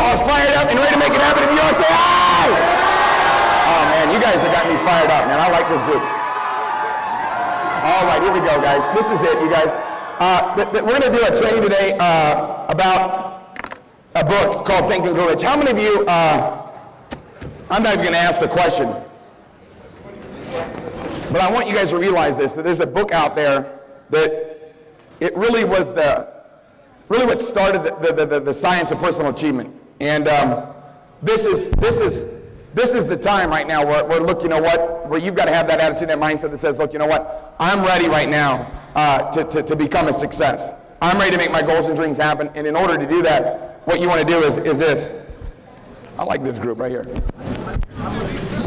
are fired up and ready to make it happen, if you all say aye. Oh man, you guys have got me fired up, man. I like this group. All right, here we go, guys. This is it, you guys. We're going to do a training today about a book called Think and Grow Rich. How many of you, I'm not even going to ask the question, but I want you guys to realize this, that there's a book out there that it really was what started the science of personal achievement. And this is the time right now where look, you know what, where you've got to have that attitude, that mindset that says, look, you know what, I'm ready right now to become a success. I'm ready to make my goals and dreams happen. And in order to do that, what you want to do is this. I like this group right here. We're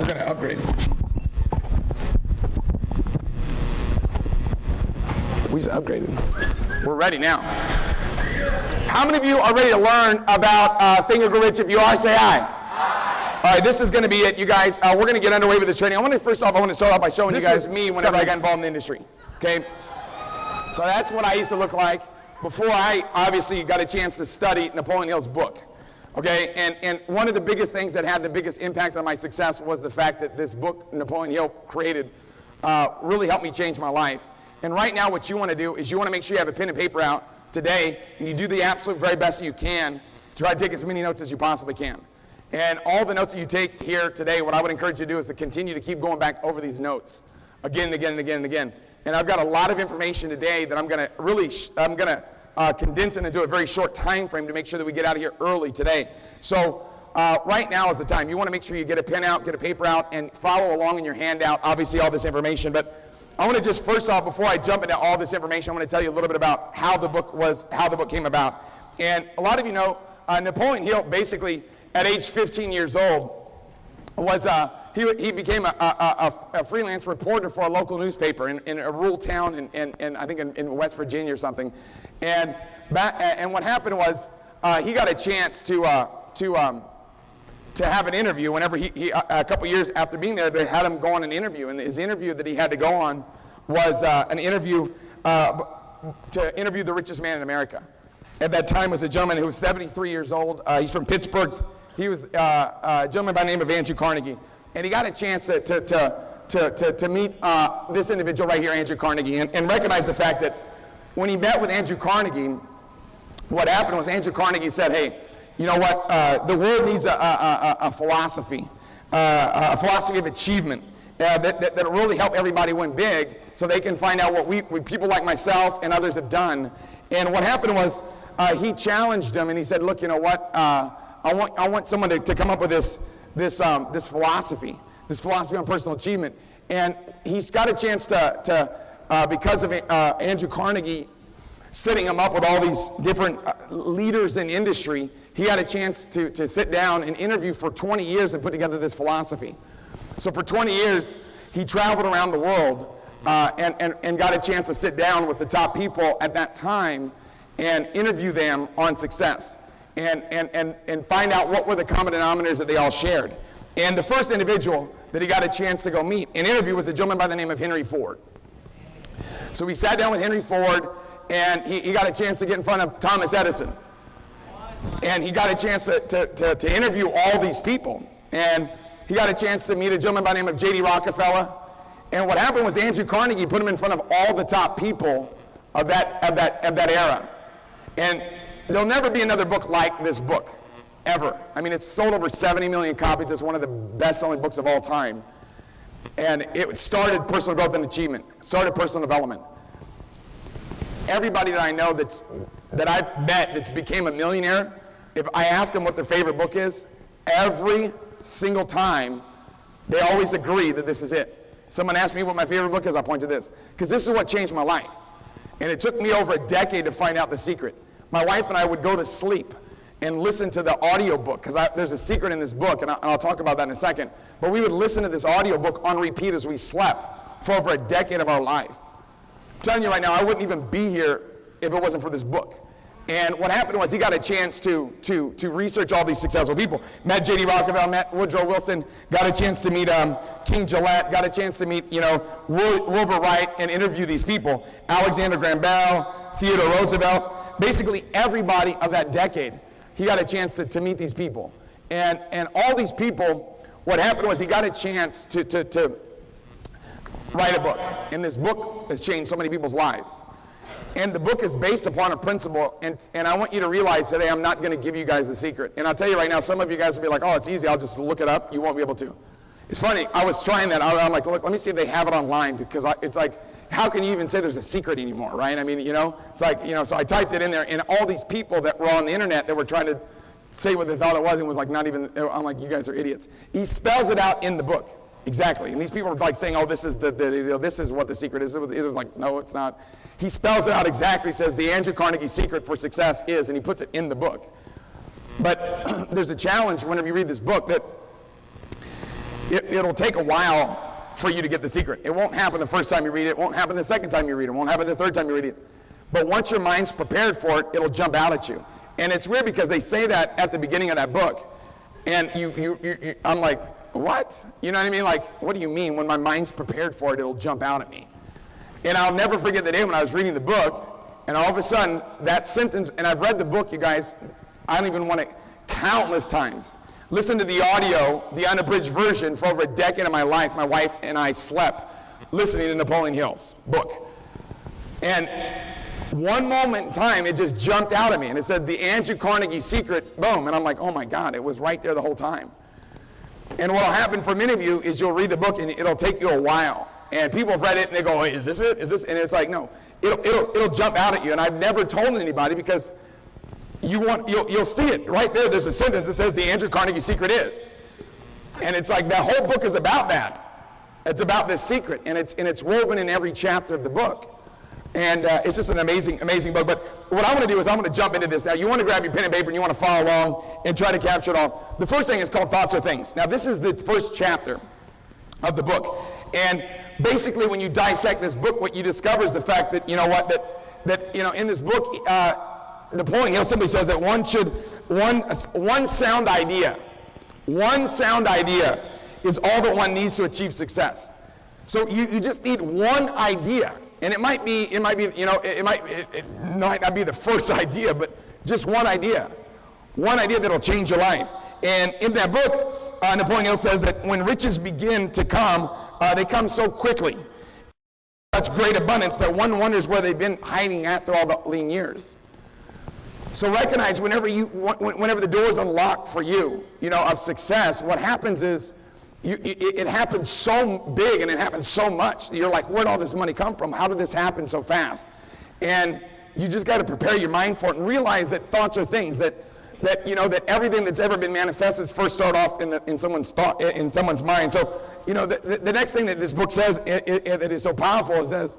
going to upgrade. We just upgraded. We're ready now. How many of you are ready to learn about Think and Grow Rich? If you are, say aye. Aye. All right, this is going to be it, you guys. We're going to get underway with this training. I want to start off by showing you guys me whenever I got involved in the industry. Okay? So that's what I used to look like before I obviously got a chance to study Napoleon Hills Book. Okay? And one of the biggest things that had the biggest impact on my success was the fact that this book Napoleon Hill created really helped me change my life. And right now what you want to do is you want to make sure you have a pen and paper out today, and you do the absolute very best that you can to try to take as many notes as you possibly can. And all the notes that you take here today, what I would encourage you to do is to continue to keep going back over these notes again and again and again and again. And I've got a lot of information today that I'm going to condense it into a very short time frame to make sure that we get out of here early today. So right now is the time. You want to make sure you get a pen out, get a paper out, and follow along in your handout, obviously all this information. But I want to just first off, before I jump into all this information, I want to tell you a little bit about how the book came about. And a lot of you know, Napoleon Hill basically at age 15 years old was he became a freelance reporter for a local newspaper in a rural town in I think in West Virginia or something. And what happened was he got a chance to have an interview whenever he a couple years after being there, they had him go on an interview. And his interview that he had to go on was an interview to interview the richest man in America. At that time was a gentleman who was 73 years old. He's from Pittsburgh. He was a gentleman by the name of Andrew Carnegie. And he got a chance to meet this individual right here, Andrew Carnegie, and recognize the fact that when he met with Andrew Carnegie, what happened was Andrew Carnegie said, hey, you know what, the world needs a philosophy of achievement that will really help everybody win big so they can find out what people like myself and others have done. And what happened was he challenged him and he said, look, you know what, I want someone to come up with this philosophy on personal achievement. And he's got a chance to because of Andrew Carnegie setting him up with all these different leaders in industry, he had a chance to sit down and interview for 20 years and put together this philosophy. So for 20 years, he traveled around the world and got a chance to sit down with the top people at that time and interview them on success and find out what were the common denominators that they all shared. And the first individual that he got a chance to go meet and interview was a gentleman by the name of Henry Ford. So we sat down with Henry Ford, and he got a chance to get in front of Thomas Edison. And he got a chance to interview all these people. And he got a chance to meet a gentleman by the name of J.D. Rockefeller. And what happened was Andrew Carnegie put him in front of all the top people of that era. And there'll never be another book like this book, ever. I mean, it's sold over 70 million copies. It's one of the best-selling books of all time. And it started personal growth and achievement, started personal development. Everybody that I know that I've met that's became a millionaire, if I ask them what their favorite book is, every single time, they always agree that this is it. Someone asks me what my favorite book is, I'll point to this. Because this is what changed my life. And it took me over a decade to find out the secret. My wife and I would go to sleep and listen to the audio book, because there's a secret in this book, and I'll talk about that in a second. But we would listen to this audio book on repeat as we slept for over a decade of our life. I'm telling you right now, I wouldn't even be here if it wasn't for this book. And what happened was he got a chance to research all these successful people. Met J.D. Rockefeller, met Woodrow Wilson, got a chance to meet King Gillette, got a chance to meet Wilbur Wright and interview these people. Alexander Graham Bell, Theodore Roosevelt, basically everybody of that decade he got a chance to meet these people. And all these people, what happened was he got a chance to write a book. And this book has changed so many people's lives. And the book is based upon a principle, and I want you to realize today I'm not going to give you guys the secret. And I'll tell you right now, some of you guys will be like, oh, it's easy, I'll just look it up. You won't be able to. It's funny, I was trying that. I'm like, look, let me see if they have it online, because it's like, how can you even say there's a secret anymore, right? I mean, it's like, so I typed it in there, and all these people that were on the internet that were trying to say what they thought it was, and was like not even, I'm like, you guys are idiots. He spells it out in the book, exactly. And these people are like saying, oh, this is this is what the secret is. It was like, no, it's not. He spells it out exactly, says the Andrew Carnegie secret for success is, and he puts it in the book. But there's a challenge whenever you read this book that it'll take a while for you to get the secret. It won't happen the first time you read it. It won't happen the second time you read it. It won't happen the third time you read it. But once your mind's prepared for it, it'll jump out at you. And it's weird because they say that at the beginning of that book. And I'm like, what? You know what I mean? Like, what do you mean? When my mind's prepared for it, it'll jump out at me. And I'll never forget the day when I was reading the book, and all of a sudden, that sentence, and I've read the book, you guys, I don't even want to, countless times. Listen to the audio, the unabridged version, for over a decade of my life. My wife and I slept listening to Napoleon Hills Book. And one moment in time, it just jumped out at me, and it said, the Andrew Carnegie secret, boom. And I'm like, oh my God, it was right there the whole time. And what will happen for many of you is you'll read the book, and it'll take you a while. And people have read it, and they go, hey, is this it? Is this? And it's like, no, it'll jump out at you. And I've never told anybody, because you'll see it right there. There's a sentence that says the Andrew Carnegie secret is. And it's like, that whole book is about that. It's about this secret, and it's woven in every chapter of the book. And it's just an amazing, amazing book. But what I want to do is I'm going to jump into this now. You want to grab your pen and paper, and you want to follow along and try to capture it all. The first thing is called Thoughts Are Things. Now, this is the first chapter of the book. And basically, when you dissect this book, what you discover is the fact that, in this book, Napoleon Hill simply says that one sound idea is all that one needs to achieve success. So you just need one idea, and it might not be the first idea, but just one idea that'll change your life. And in that book, Napoleon Hill says that when riches begin to come, they come so quickly, such great abundance that one wonders where they've been hiding at through all the lean years. So recognize whenever the door is unlocked for you, of success, what happens is it happens so big and it happens so much that you're like, where'd all this money come from? How did this happen so fast? And you just got to prepare your mind for it and realize that thoughts are things, that everything that's ever been manifested first start off in someone's thought, in someone's mind. So, the next thing that this book says that is so powerful is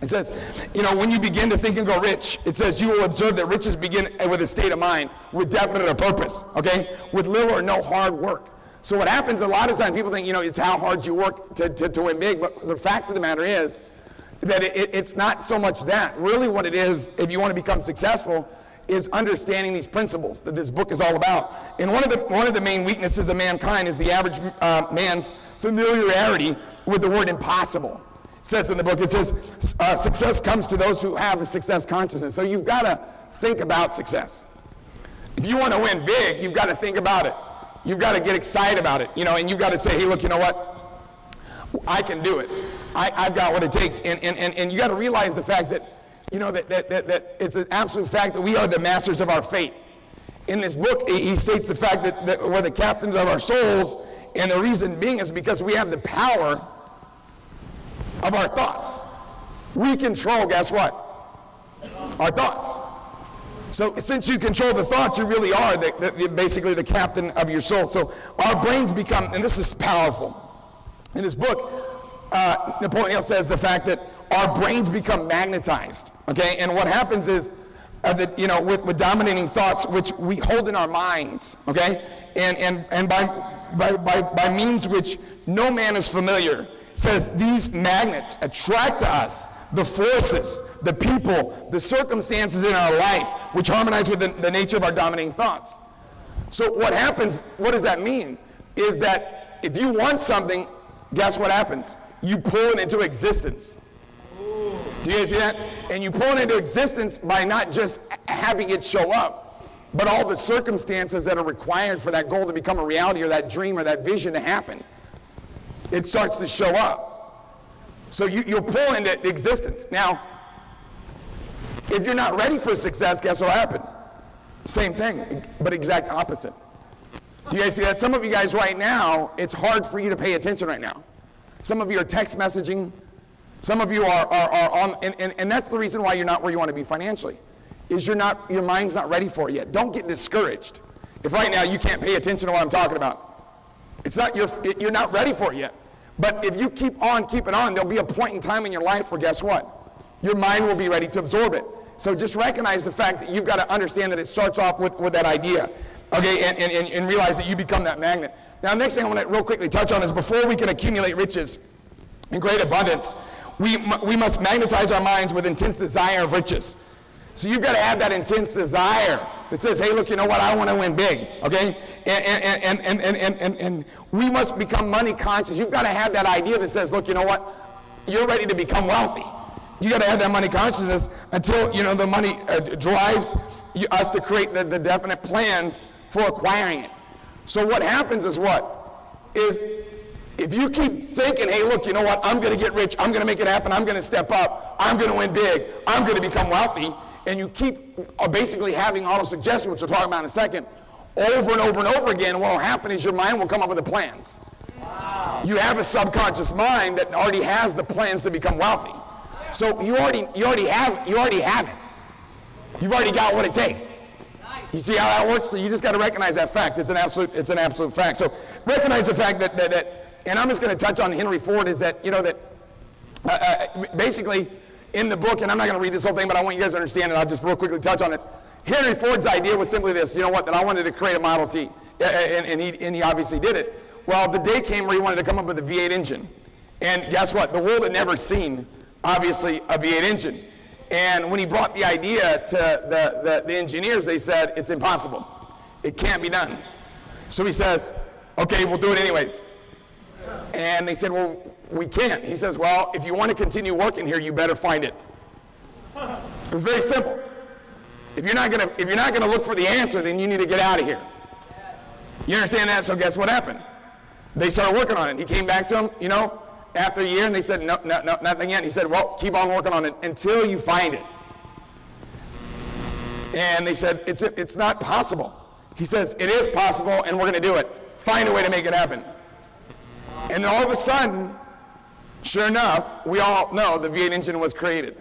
it says, when you begin to think and grow rich, it says you will observe that riches begin with a state of mind, with definite purpose, okay? With little or no hard work. So what happens a lot of times, people think, it's how hard you work to win big, but the fact of the matter is that it's not so much that. Really what it is, if you want to become successful, is understanding these principles that this book is all about. And one of the main weaknesses of mankind is the average man's familiarity with the word impossible. It says in the book, it says, success comes to those who have a success consciousness. So you've got to think about success. If you want to win big, you've got to think about it. You've got to get excited about it, and you've got to say, hey, look, you know what? I can do it. I've got what it takes. And you got to realize the fact that, that it's an absolute fact that we are the masters of our fate. In this book, he states the fact that we're the captains of our souls, and the reason being is because we have the power of our thoughts. We control, guess what? Our thoughts. So since you control the thoughts, you really are basically the captain of your soul. So our brains become, and this is powerful. In this book, Napoleon Hill says the fact that our brains become magnetized, okay? And what happens is that, with dominating thoughts, which we hold in our minds, okay? And by means which no man is familiar, says these magnets attract to us the forces, the people, the circumstances in our life, which harmonize with the nature of our dominating thoughts. So what happens, what does that mean? Is that if you want something, guess what happens? You pull it into existence. Do you guys see that? And you pull it into existence by not just having it show up. but all the circumstances that are required for that goal to become a reality, or that dream or that vision to happen, it starts to show up. So you'll pull into existence. Now, if you're not ready for success, guess what happened? Same thing, but exact opposite. Do you guys see that? Some of you guys right now, it's hard for you to pay attention right now. Some of you are text messaging. Some of you are on, and that's the reason why you're not where you want to be financially, is your mind's not ready for it yet. Don't get discouraged. If right now you can't pay attention to what I'm talking about, you're not ready for it yet. But if you keep on keeping on, there'll be a point in time in your life where, guess what? Your mind will be ready to absorb it. So just recognize the fact that you've got to understand that it starts off with that idea, okay, and realize that you become that magnet. Now, the next thing I want to real quickly touch on is, before we can accumulate riches in great abundance, we must magnetize our minds with intense desire of riches. So you've got to have that intense desire that says, hey, look, you know what, I want to win big, okay? And we must become money conscious. You've got to have that idea that says, look, you know what, you're ready to become wealthy. You got to have that money consciousness until, you know, the money drives us to create the definite plans for acquiring it. So what happens is if you keep thinking, hey, look, you know what, I'm going to get rich, I'm going to make it happen, I'm going to step up, I'm going to win big, I'm going to become wealthy, and you keep basically having auto-suggestion, which we'll talk about in a second, over and over and over again, what will happen is your mind will come up with the plans. Wow. You have a subconscious mind that already has the plans to become wealthy. So you already have it. You've already got what it takes. You see how that works? So you just got to recognize that fact. It's an absolute fact. So recognize the fact that and I'm just going to touch on Henry Ford, is that, you know, that basically in the book, and I'm not going to read this whole thing, but I want you guys to understand it. I'll just real quickly touch on it. Henry Ford's idea was simply this, you know what, that I wanted to create a Model T, and he obviously did it. Well, the day came where he wanted to come up with a V8 engine. And guess what? The world had never seen, obviously, a V8 engine. And when he brought the idea to the engineers, they said, it's impossible. It can't be done. So he says, okay, we'll do it anyways. And they said, well, we can't. He says, well, if you want to continue working here, you better find it. It was very simple. If you're not gonna look for the answer, then you need to get out of here. You understand that? So guess what happened? They started working on it. He came back to them, you know, after a year, and they said, no, nothing yet. He said, well, keep on working on it until you find it. And they said, it's not possible. He says, it is possible, and we're going to do it. Find a way to make it happen. And then all of a sudden, sure enough, we all know the V8 engine was created.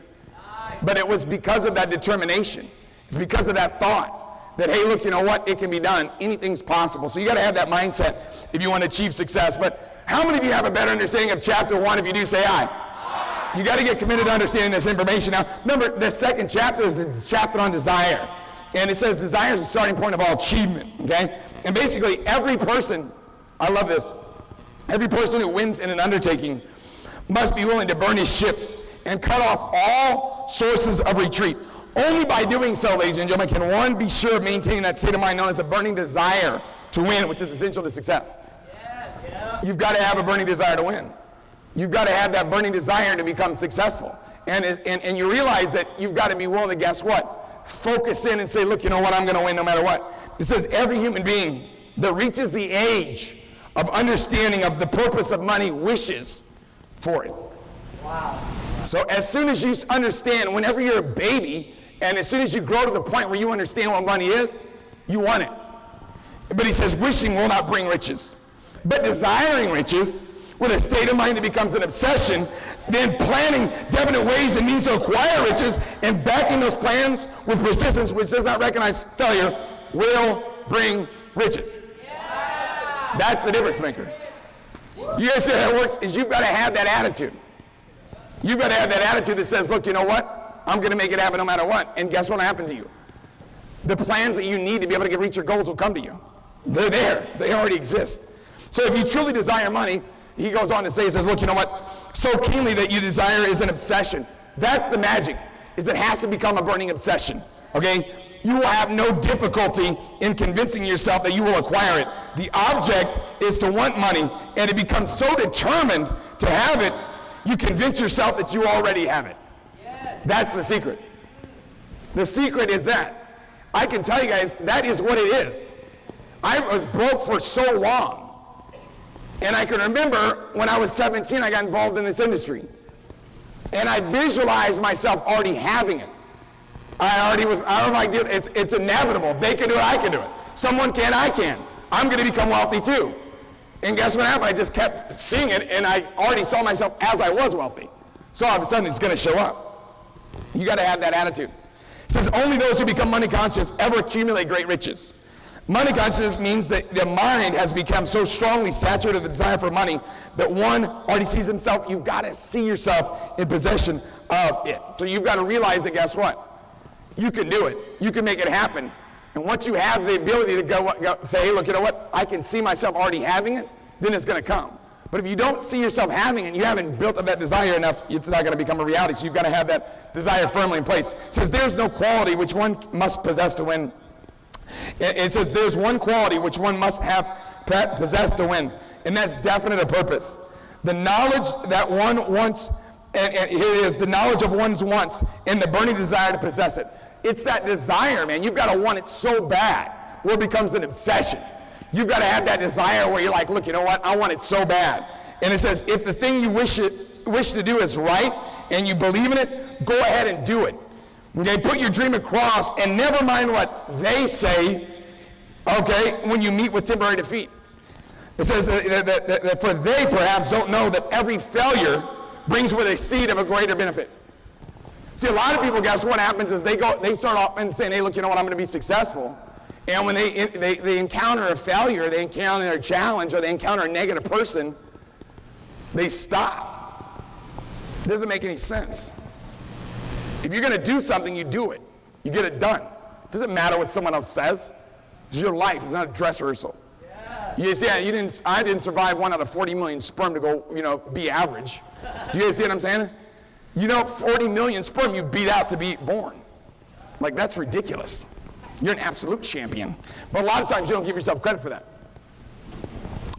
But it was because of that determination. It's because of that thought that, hey, look, you know what? It can be done. Anything's possible. So you got to have that mindset if you want to achieve success. But how many of you have a better understanding of chapter 1? If you do, say aye. You got to get committed to understanding this information. Now, remember, the second chapter is the chapter on desire. And it says desire is the starting point of all achievement, okay? And basically, every person, I love this, every person who wins in an undertaking must be willing to burn his ships and cut off all sources of retreat. Only by doing so, ladies and gentlemen, can one be sure of maintaining that state of mind known as a burning desire to win, which is essential to success. You've got to have a burning desire to win. You've got to have that burning desire to become successful. And you realize that you've got to be willing to, guess what? Focus in and say, look, you know what, I'm going to win no matter what. It says every human being that reaches the age of understanding of the purpose of money wishes for it. Wow. So as soon as you understand, whenever you're a baby, and as soon as you grow to the point where you understand what money is, you want it. But he says wishing will not bring riches. But desiring riches with a state of mind that becomes an obsession, then planning definite ways and means to acquire riches and backing those plans with persistence, which does not recognize failure, will bring riches. Yeah. That's the difference maker. You guys see how that works? Is you've got to have that attitude. You've got to have that attitude that says, look, you know what? I'm going to make it happen no matter what. And guess what will happen to you? The plans that you need to be able to reach your goals will come to you. They're there. They already exist. So if you truly desire money, he goes on to say, he says, look, you know what? So keenly that you desire is an obsession. That's the magic, is it has to become a burning obsession, okay? You will have no difficulty in convincing yourself that you will acquire it. The object is to want money, and it becomes so determined to have it, you convince yourself that you already have it. Yes. That's the secret. The secret is that. I can tell you guys, that is what it is. I was broke for so long. And I can remember when I was 17, I got involved in this industry. And I visualized myself already having it. I'm like, dude, it's inevitable. If they can do it, I can do it. Someone can, I can. I'm going to become wealthy too. And guess what happened? I just kept seeing it, and I already saw myself as I was wealthy. So all of a sudden, it's going to show up. You got to have that attitude. It says, only those who become money conscious ever accumulate great riches. Money consciousness means that the mind has become so strongly saturated with the desire for money that one already sees himself. You've got to see yourself in possession of it. So you've got to realize that, guess what? You can do it. You can make it happen. And once you have the ability to go say, hey, look, you know what? I can see myself already having it, then it's going to come. But if you don't see yourself having it and you haven't built up that desire enough, it's not going to become a reality. So you've got to have that desire firmly in place. It says there's no quality which one must possess to win. It says there's one quality which one must have possessed to win, and that's definite of purpose. The knowledge that one wants, and here it is, the knowledge of one's wants and the burning desire to possess it. It's that desire, man. You've got to want it so bad where it becomes an obsession. You've got to have that desire where you're like, look, you know what? I want it so bad. And it says if the thing you wish to do is right and you believe in it, go ahead and do it. Okay, put your dream across and never mind what they say, okay, when you meet with temporary defeat. It says that for they perhaps don't know that every failure brings with a seed of a greater benefit. See, a lot of people, guess what happens is they start off and saying, hey, look, you know what, I'm going to be successful. And when they encounter a failure, they encounter a challenge, or they encounter a negative person, they stop. It doesn't make any sense. If you're going to do something, you do it. You get it done. It doesn't matter what someone else says. It's your life. It's not a dress rehearsal. Yeah. You see, I didn't survive 1 out of 40 million sperm to go, be average. Do you guys see what I'm saying? 40 million sperm you beat out to be born. Like, that's ridiculous. You're an absolute champion. But a lot of times you don't give yourself credit for that.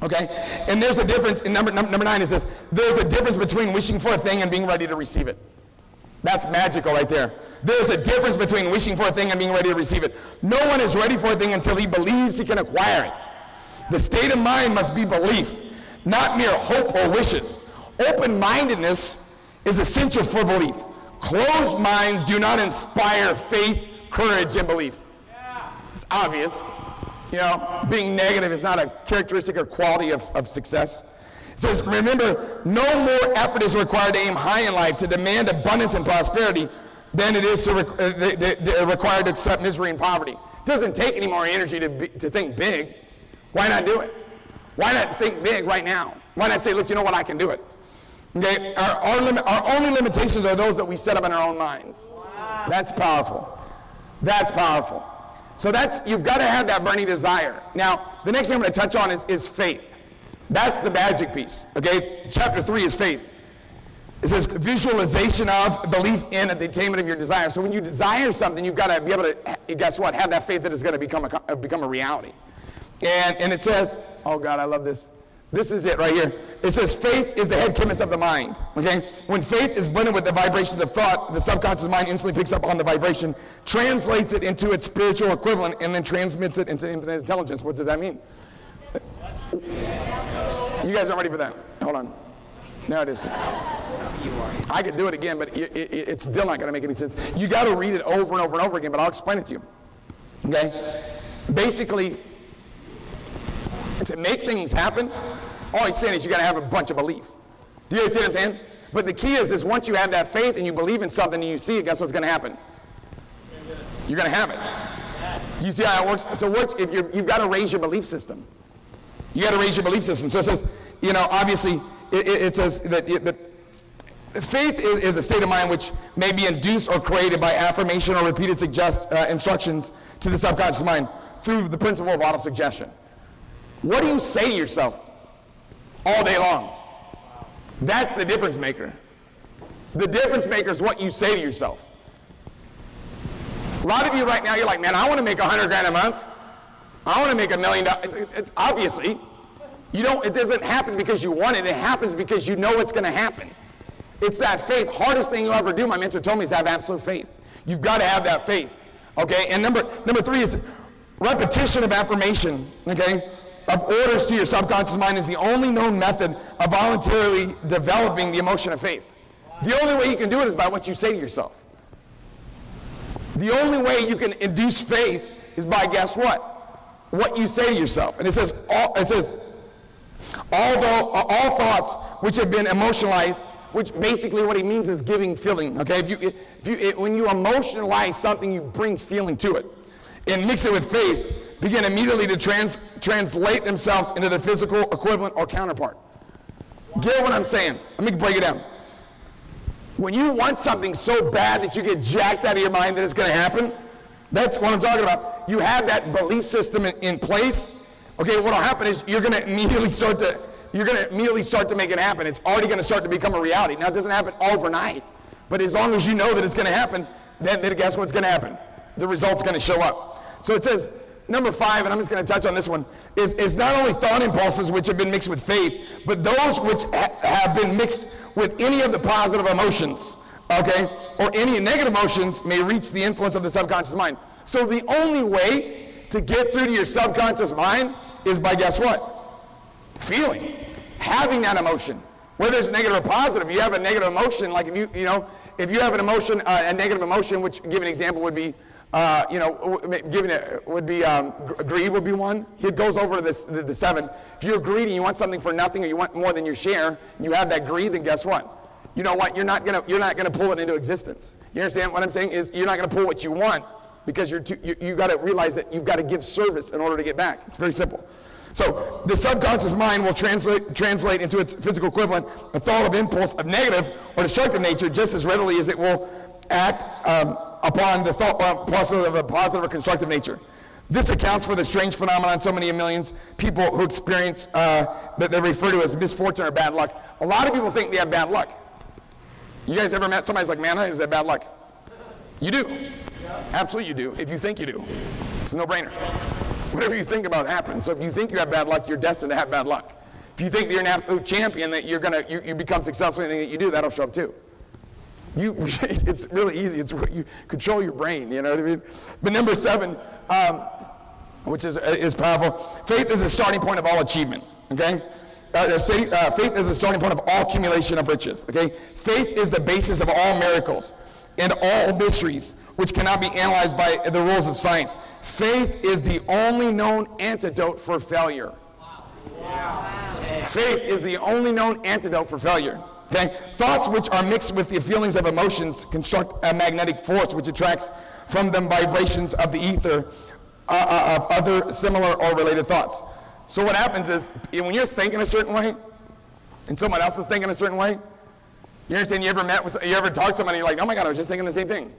Okay? And there's a difference, in number 9 is this, there's a difference between wishing for a thing and being ready to receive it. That's magical right there. There's a difference between wishing for a thing and being ready to receive it. No one is ready for a thing until he believes he can acquire it. The state of mind must be belief, not mere hope or wishes. Open-mindedness is essential for belief. Closed minds do not inspire faith, courage, and belief. It's obvious. Being negative is not a characteristic or quality of success. It says, remember, no more effort is required to aim high in life, to demand abundance and prosperity, than it is required to accept misery and poverty. It doesn't take any more energy to think big. Why not do it? Why not think big right now? Why not say, look, you know what, I can do it? Okay? Our only limitations are those that we set up in our own minds. Wow. That's powerful. That's powerful. So you've got to have that burning desire. Now, the next thing I'm going to touch on is faith. That's the magic piece, okay? Chapter 3 is faith. It says visualization of, belief in, the attainment of your desire. So when you desire something, you've got to be able to, guess what, have that faith that is going to become a reality. And it says, oh God, I love this. This is it right here. It says faith is the head chemist of the mind, okay? When faith is blended with the vibrations of thought, the subconscious mind instantly picks up on the vibration, translates it into its spiritual equivalent, and then transmits it into infinite intelligence. What does that mean? You guys aren't ready for that. Hold on. Now it is. I could do it again, but it's still not going to make any sense. You got to read it over and over and over again, but I'll explain it to you. Okay? Basically, to make things happen, all he's saying is you got to have a bunch of belief. Do you guys see what I'm saying? But the key is this: once you have that faith and you believe in something and you see it, guess what's going to happen? You're going to have it. Do you see how it works? So you've got to raise your belief system. You got to raise your belief system. So it says, obviously, it says that faith is a state of mind which may be induced or created by affirmation or repeated instructions to the subconscious mind through the principle of autosuggestion. What do you say to yourself all day long? That's the difference maker. The difference maker is what you say to yourself. A lot of you right now, you're like, man, I want to make $100,000 a month. I want to make $1 million. It's obviously, it doesn't happen because you want it. It happens because you know it's going to happen. It's that faith. Hardest thing you'll ever do, my mentor told me, is have absolute faith. You've got to have that faith. Okay, and number 3 is repetition of affirmation, okay, of orders to your subconscious mind is the only known method of voluntarily developing the emotion of faith. The only way you can do it is by what you say to yourself. The only way you can induce faith is by, guess what? What you say to yourself. And it says, although all thoughts which have been emotionalized, which basically what he means is giving feeling, okay? When you emotionalize something, you bring feeling to it. And mix it with faith, begin immediately to translate themselves into their physical equivalent or counterpart. Get what I'm saying? Let me break it down. When you want something so bad that you get jacked out of your mind that it's going to happen, that's what I'm talking about. You have that belief system in place. Okay, what will happen is you're going to immediately start to make it happen. It's already going to start to become a reality. Now, it doesn't happen overnight, but as long as you know that it's going to happen, then guess what's going to happen? The result's going to show up. So it says, number 5, and I'm just going to touch on this one, is not only thought impulses which have been mixed with faith, but those which have been mixed with any of the positive emotions, okay, or any negative emotions may reach the influence of the subconscious mind. So the only way to get through to your subconscious mind is by, guess what? Feeling, having that emotion. Whether it's negative or positive, you have a negative emotion, like if you have an emotion, a negative emotion, which, give an example, would be, greed would be one. It goes over to the 7. If you're greedy, you want something for nothing, or you want more than your share, and you have that greed, then guess what? You know what? You're not gonna pull it into existence. You understand what I'm saying? Is you're not gonna pull what you want because you got to realize that you've got to give service in order to get back. It's very simple. So the subconscious mind will translate into its physical equivalent a thought of impulse of negative or destructive nature just as readily as it will act upon the thought of a positive or constructive nature. This accounts for the strange phenomenon so many millions people who experience that they refer to as misfortune or bad luck. A lot of people think they have bad luck. You guys ever met somebody who's like, man, I just have bad luck? You do. Yeah. Absolutely you do, if you think you do. It's a no-brainer. Whatever you think about happens. So if you think you have bad luck, you're destined to have bad luck. If you think that you're an absolute champion, that you become successful in anything that you do, that'll show up too. It's really easy. It's what you control your brain, you know what I mean? But number 7, which is powerful, faith is the starting point of all achievement, okay? Faith is the starting point of all accumulation of riches, okay? Faith is the basis of all miracles and all mysteries, which cannot be analyzed by the rules of science. Faith is the only known antidote for failure. Wow. Faith is the only known antidote for failure. Okay? Thoughts which are mixed with the feelings of emotions construct a magnetic force which attracts from them vibrations of the ether of other similar or related thoughts. So what happens is, when you're thinking a certain way, and someone else is thinking a certain way, you understand, you ever talk to somebody, you're like, oh my God, I was just thinking the same thing.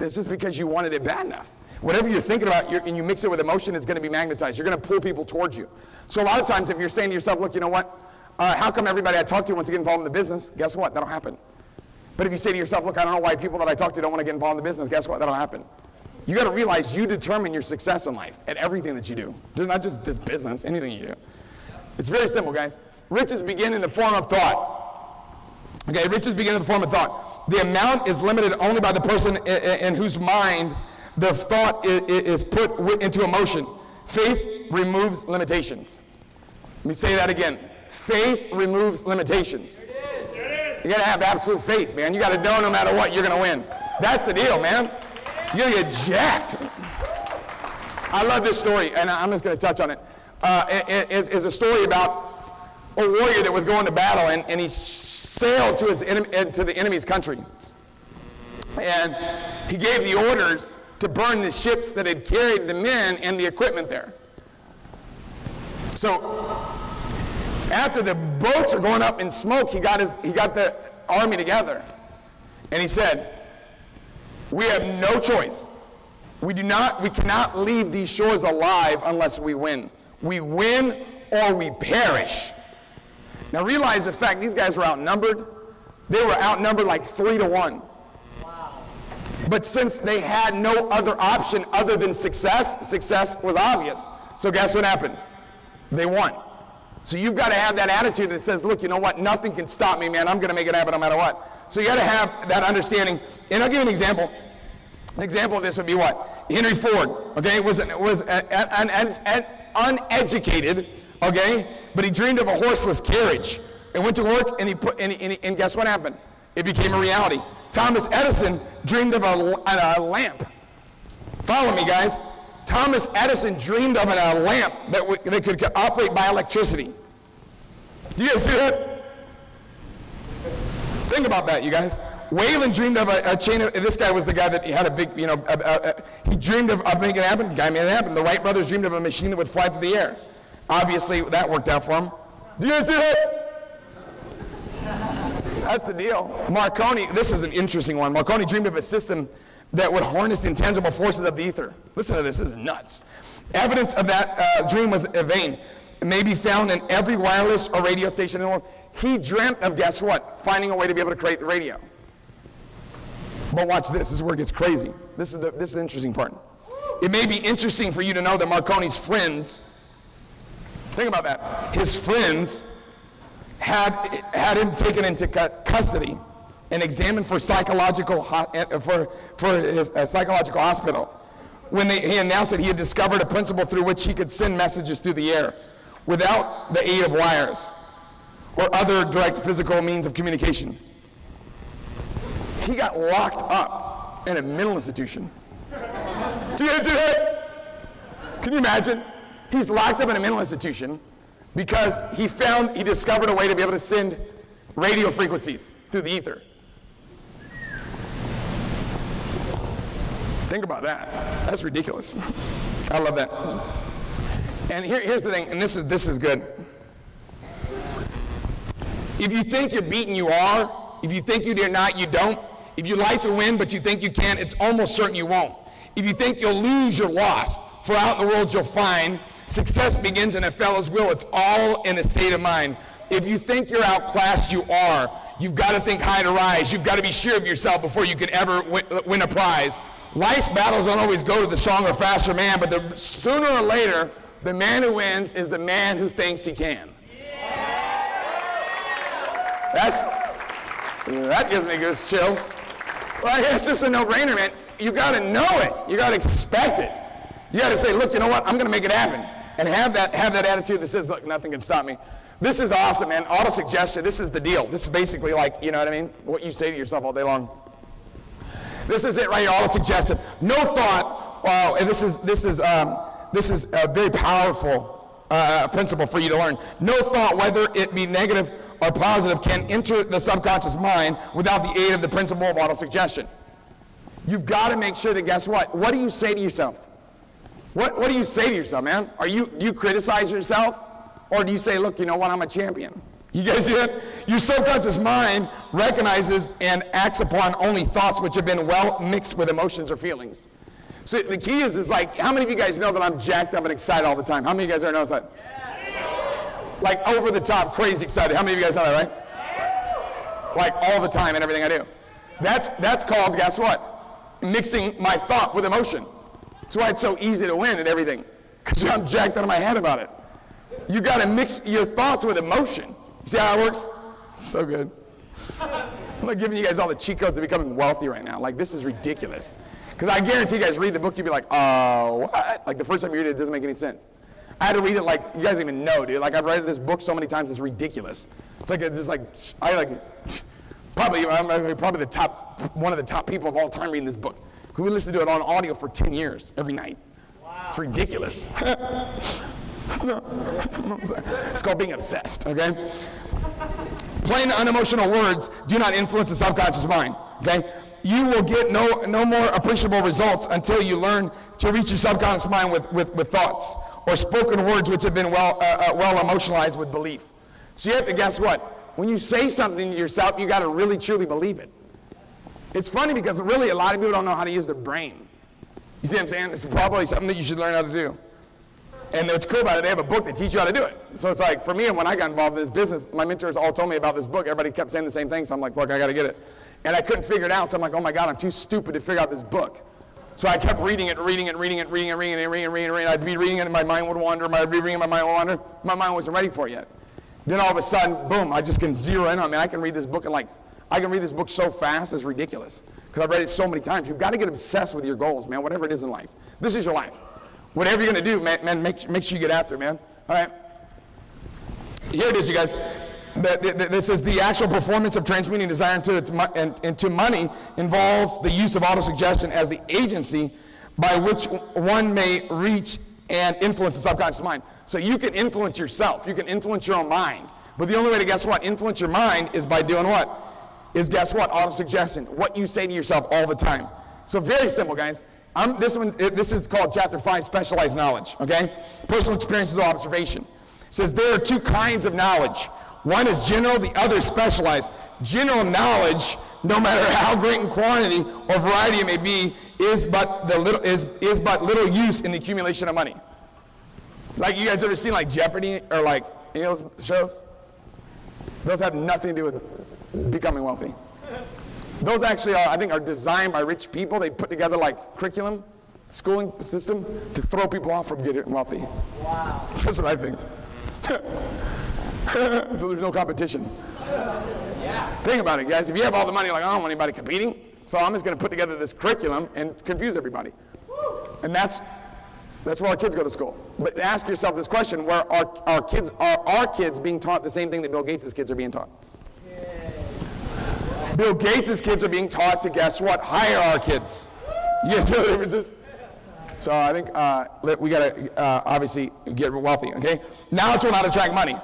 It's just because you wanted it bad enough. Whatever you're thinking about, and you mix it with emotion, it's going to be magnetized. You're going to pull people towards you. So a lot of times, if you're saying to yourself, look, you know what? How come everybody I talk to wants to get involved in the business? Guess what? That'll happen. But if you say to yourself, look, I don't know why people that I talk to don't want to get involved in the business, guess what? That'll happen. You got to realize you determine your success in life at everything that you do. It's not just this business, anything you do. It's very simple, guys. Riches begin in the form of thought. Okay, riches begin in the form of thought. The amount is limited only by the person in whose mind the thought is put into emotion. Faith removes limitations. Let me say that again. Faith removes limitations. You got to have absolute faith, man. You got to know no matter what, you're going to win. That's the deal, man. You're going to get jacked. I love this story, and I'm just going to touch on it. It's a story about a warrior that was going to battle, and he sailed to the enemy's country. And he gave the orders to burn the ships that had carried the men and the equipment there. So after the boats are going up in smoke, he got the army together, and he said, we have no choice. We cannot leave these shores alive unless we win. We win or we perish. Now realize the fact, these guys were outnumbered. They were outnumbered like 3-1. Wow. But since they had no other option other than success was obvious. So guess what happened? They won. So you've got to have that attitude that says, look, you know what? Nothing can stop me, man. I'm going to make it happen no matter what. So you got to have that understanding. And I'll give you an example. An example of this would be what? Henry Ford, okay, was uneducated, okay, but he dreamed of a horseless carriage and went to work, and and guess what happened? It became a reality. Thomas Edison dreamed of a lamp. Follow me, guys. Thomas Edison dreamed of a lamp that could operate by electricity. Do you guys see that? Think about that, you guys. Whalen dreamed of a chain of, this guy was the guy that had a big, he dreamed of making it happen. The guy made it happen. The Wright brothers dreamed of a machine that would fly through the air. Obviously, that worked out for them. Do you guys see that? That's the deal. Marconi, this is an interesting one. Marconi dreamed of a system that would harness the intangible forces of the ether. Listen to this is nuts. Evidence of that dream was vain. It may be found in every wireless or radio station in the world. He dreamt of, guess what? Finding a way to be able to create the radio. But watch this. This is where it gets crazy. This is the interesting part. It may be interesting for you to know that Marconi's friends, think about that, his friends had him taken into custody and examined for psychological his psychological hospital. When he announced that he had discovered a principle through which he could send messages through the air without the aid of wires or other direct physical means of communication. He got locked up in a mental institution. Do you guys see that? Can you imagine? He's locked up in a mental institution because he discovered a way to be able to send radio frequencies through the ether. Think about that. That's ridiculous. I love that. And here's the thing, and this is good. If you think you're beaten, you are. If you think you're not, you don't. If you like to win, but you think you can't, it's almost certain you won't. If you think you'll lose, you're lost. For out in the world you'll find success begins in a fellow's will. It's all in a state of mind. If you think you're outclassed, you are. You've got to think high to rise. You've got to be sure of yourself before you can ever win a prize. Life's battles don't always go to the stronger, faster man, but sooner or later, the man who wins is the man who thinks he can. That gives me good chills. Well, it's just a no-brainer, man. You got to know it. You got to expect it. You got to say, look, you know what? I'm going to make it happen. And have that attitude that says, look, nothing can stop me. This is awesome, man. Auto-suggestion, this is the deal. This is basically like, you know what I mean? What you say to yourself all day long. This is it right here, auto-suggestion. No thought, wow, and this is a very powerful principle for you to learn. No thought, whether it be negative or positive, can enter the subconscious mind without the aid of the principle of auto-suggestion. You've got to make sure that, guess what? What do you say to yourself? What do you say to yourself, man? Do you criticize yourself? Or do you say, look, you know what, I'm a champion? You guys see it? Your subconscious mind recognizes and acts upon only thoughts which have been well mixed with emotions or feelings. So the key is like, how many of you guys know that I'm jacked up and excited all the time? How many of you guys ever notice that? Like over the top, crazy excited. How many of you guys know that, right? Like all the time in everything I do. That's called, guess what? Mixing my thought with emotion. That's why it's so easy to win at everything, because I'm jacked out of my head about it. You got to mix your thoughts with emotion. You see how it works? So good. I'm like giving you guys all the cheat codes of becoming wealthy right now. Like, this is ridiculous. Because I guarantee you guys read the book, you'd be like, oh, what? Like the first time you read it, it doesn't make any sense. I had to read it like, you guys don't even know, dude. Like, I've read this book so many times, it's ridiculous. It's like, probably one of the top people of all time reading this book. We listen to it on audio for 10 years, every night. Wow. It's ridiculous. No, it's called being obsessed, okay? Plain unemotional words do not influence the subconscious mind, okay? You will get no more appreciable results until you learn to reach your subconscious mind with thoughts or spoken words which have been well emotionalized with belief. So you have to guess what? When you say something to yourself, you got to really truly believe it. It's funny because really a lot of people don't know how to use their brain. You see what I'm saying? It's probably something that you should learn how to do. And what's cool about it, they have a book that teaches you how to do it. So it's like, for me, when I got involved in this business, my mentors all told me about this book. Everybody kept saying the same thing, so I'm like, look, I got to get it. And I couldn't figure it out, so I'm like, oh my God, I'm too stupid to figure out this book. So I kept reading it. I'd be reading it and my mind would wander. I'd be reading and my mind would wander. My mind wasn't ready for it yet. Then all of a sudden, boom, I just can zero in on it. I can read this book in like I can read this book so fast, it's ridiculous. Because I've read it so many times. You've got to get obsessed with your goals, man, whatever it is in life. This is your life. Whatever you're going to do, man, make sure you get after it, man. All right? Here it is, you guys. This is the actual performance of transmuting desire into money involves the use of autosuggestion as the agency by which one may reach and influence the subconscious mind. So you can influence yourself. You can influence your own mind. But the only way to, guess what, influence your mind is by doing what? Is, guess what? Autosuggestion. What you say to yourself all the time. So very simple, guys. This is called Chapter 5, Specialized Knowledge, okay? Personal experiences or observation. It says there are two kinds of knowledge. One is general, the other is specialized. General knowledge, no matter how great in quantity or variety it may be, is but little use in the accumulation of money. Like, you guys ever seen like Jeopardy or like any of those shows? Those have nothing to do with becoming wealthy. Those actually are, I think, are designed by rich people. They put together like curriculum, schooling system to throw people off from getting wealthy. Wow. That's what I think. So there's no competition. Yeah. Think about it, guys. If you have all the money, like, I don't want anybody competing, so I'm just going to put together this curriculum and confuse everybody. And that's where our kids go to school. But ask yourself this question: where are our kids being taught the same thing that Bill Gates' kids are being taught? Yeah. Bill Gates' kids are being taught to, guess what? Hire our kids. You guys know the differences? So I think we got to obviously get wealthy. Okay. Knowledge will not attract money.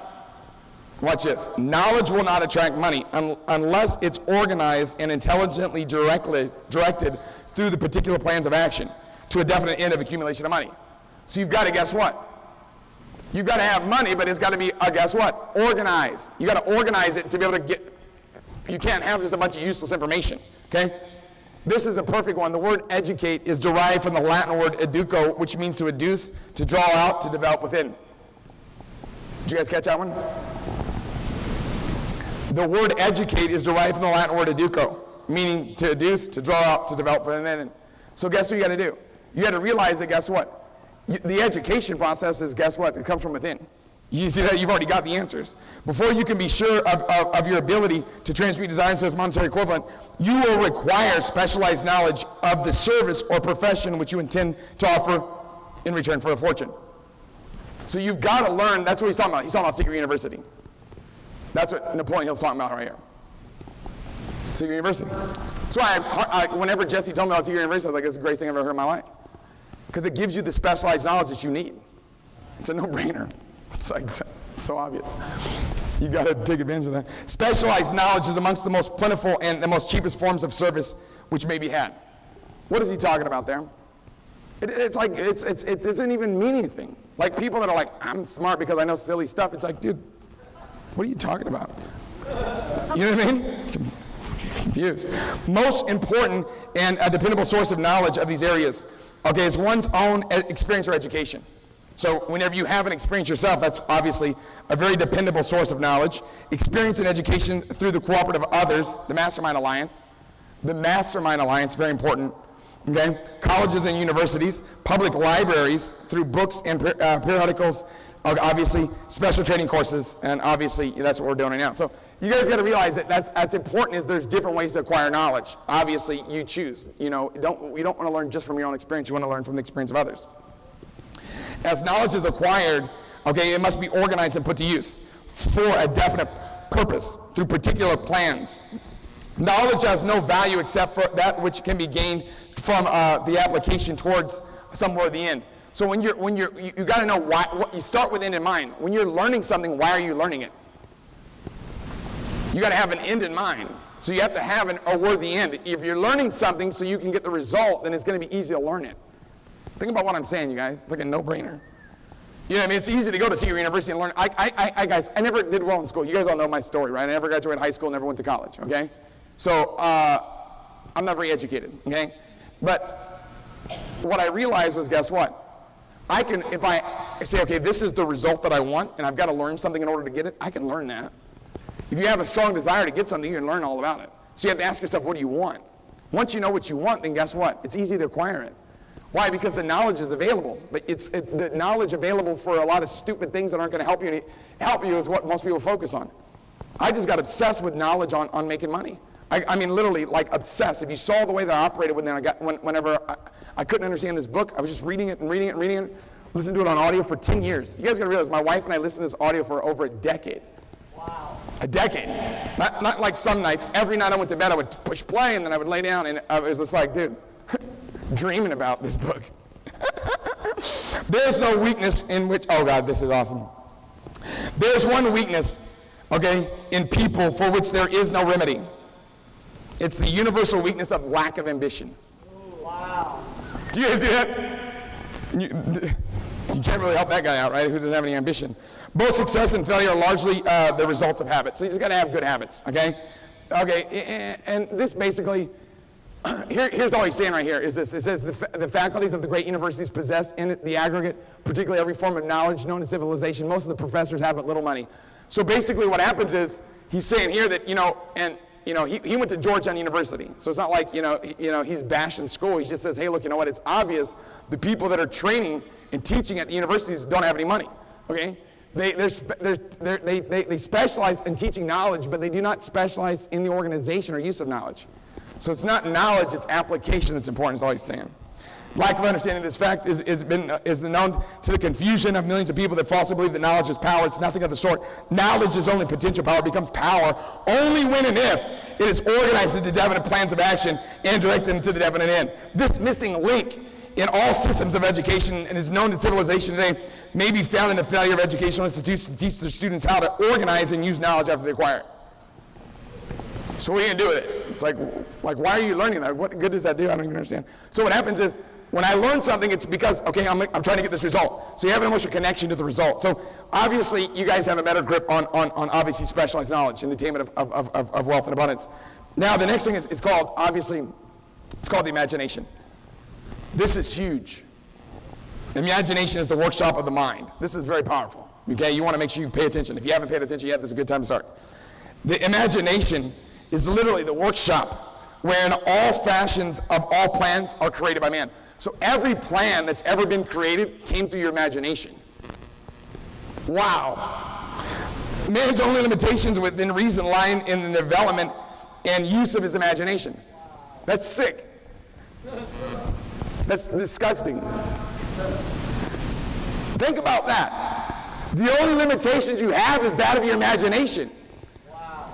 Watch this. Knowledge will not attract money unless it's organized and intelligently directed through the particular plans of action to a definite end of accumulation of money. So you've got to, guess what? You've got to have money, but it's got to be, guess what? Organized. You got to organize it to be able to get, you can't have just a bunch of useless information, okay? This is a perfect one. The word educate is derived from the Latin word educo, which means to educe, to draw out, to develop within. Did you guys catch that one? The word educate is derived from the Latin word educo, meaning to educe, to draw out, to develop within. So guess what you got to do? You got to realize that, guess what? The education process is, guess what? It comes from within. You see that? You've already got the answers. Before you can be sure of your ability to transmute desire into its monetary equivalent, you will require specialized knowledge of the service or profession which you intend to offer in return for a fortune. So you've got to learn. That's what he's talking about. He's talking about Seacret University. That's what Napoleon Hills talking about right here. Seacret University. So whenever Jesse told me about Seacret University, I was like, it's the greatest thing I've ever heard in my life. Because it gives you the specialized knowledge that you need. It's a no-brainer. It's like, it's so obvious. You got to take advantage of that. Specialized knowledge is amongst the most plentiful and the most cheapest forms of service which may be had. What is he talking about there? It doesn't even mean anything. Like people that are like, I'm smart because I know silly stuff. It's like, dude, what are you talking about? You know what I mean? Confused. Most important and a dependable source of knowledge of these areas, okay, is one's own experience or education. So whenever you have an experience yourself, that's obviously a very dependable source of knowledge. Experience and education through the cooperative of others, the Mastermind Alliance. The Mastermind Alliance, very important. Okay? Colleges and universities, public libraries through books and periodicals, obviously special training courses, and obviously that's what we're doing right now. So you guys got to realize that that's important. Is there's different ways to acquire knowledge. Obviously you choose. You know, you don't want to learn just from your own experience. You want to learn from the experience of others. As knowledge is acquired, okay, it must be organized and put to use for a definite purpose through particular plans. Knowledge has no value except for that which can be gained from the application towards somewhere at the end. So when you got to know why. What you start with end in mind. When you're learning something, why are you learning it? You got to have an end in mind. So you have to have a worthy end. If you're learning something so you can get the result, then it's going to be easy to learn it. Think about what I'm saying, you guys. It's like a no-brainer. You know what I mean? It's easy to go to Seacret University and learn. Guys, I never did well in school. You guys all know my story, right? I never graduated high school, never went to college, okay? So I'm not very educated, okay? But what I realized was, guess what? If I say, okay, this is the result that I want, and I've got to learn something in order to get it, I can learn that. If you have a strong desire to get something, you can learn all about it. So you have to ask yourself, what do you want? Once you know what you want, then guess what? It's easy to acquire it. Why? Because the knowledge is available, but the knowledge available for a lot of stupid things that aren't going to help you is what most people focus on. I just got obsessed with knowledge on making money. I mean, literally, like obsessed. If you saw the way that I operated whenever I couldn't understand this book, I was just reading it and reading it and reading it. Listened to it on audio for 10 years. You guys got to realize, my wife and I listened to this audio for over a decade. Wow. A decade. Not like some nights. Every night I went to bed, I would push play, and then I would lay down, and I was just like, dude, dreaming about this book. There's no weakness in which, oh God, this is awesome. There's one weakness, okay, in people for which there is no remedy. It's the universal weakness of lack of ambition. Wow. Do you guys see that? You can't really help that guy out, right? Who doesn't have any ambition. Both success and failure are largely the results of habits. So you just got to have good habits, okay? Okay, and this basically, here's all he's saying right here, is this. It says, the faculties of the great universities possess in the aggregate, particularly every form of knowledge known to civilization. Most of the professors have but little money. So basically what happens is, he's saying here that, he went to Georgetown University. So it's not like, he's bashing school. He just says, hey, look, you know what? It's obvious the people that are training and teaching at the universities don't have any money, okay? They specialize in teaching knowledge, but they do not specialize in the organization or use of knowledge. So it's not knowledge, it's application that's important, is all he's saying. Lack of understanding this fact is known to the confusion of millions of people that falsely believe that knowledge is power. It's nothing of the sort. Knowledge is only potential power. It becomes power only when and if it is organized into definite plans of action and directed to the definite end. This missing link in all systems of education and is known to civilization today may be found in the failure of educational institutions to teach their students how to organize and use knowledge after they acquire it. So what are you going to do with it? It's like, why are you learning that? What good does that do? I don't even understand. So what happens is, when I learn something, it's because, okay, I'm trying to get this result. So you have an emotional connection to the result. So obviously, you guys have a better grip on obviously specialized knowledge and the attainment of wealth and abundance. Now, the next thing is, it's called the imagination. This is huge. Imagination is the workshop of the mind. This is very powerful. Okay, you want to make sure you pay attention. If you haven't paid attention yet, this is a good time to start. The imagination is literally the workshop wherein all fashions of all plans are created by man. So every plan that's ever been created came through your imagination. Wow. Man's only limitations within reason lie in the development and use of his imagination. That's sick. That's disgusting. Think about that. The only limitations you have is that of your imagination. Wow.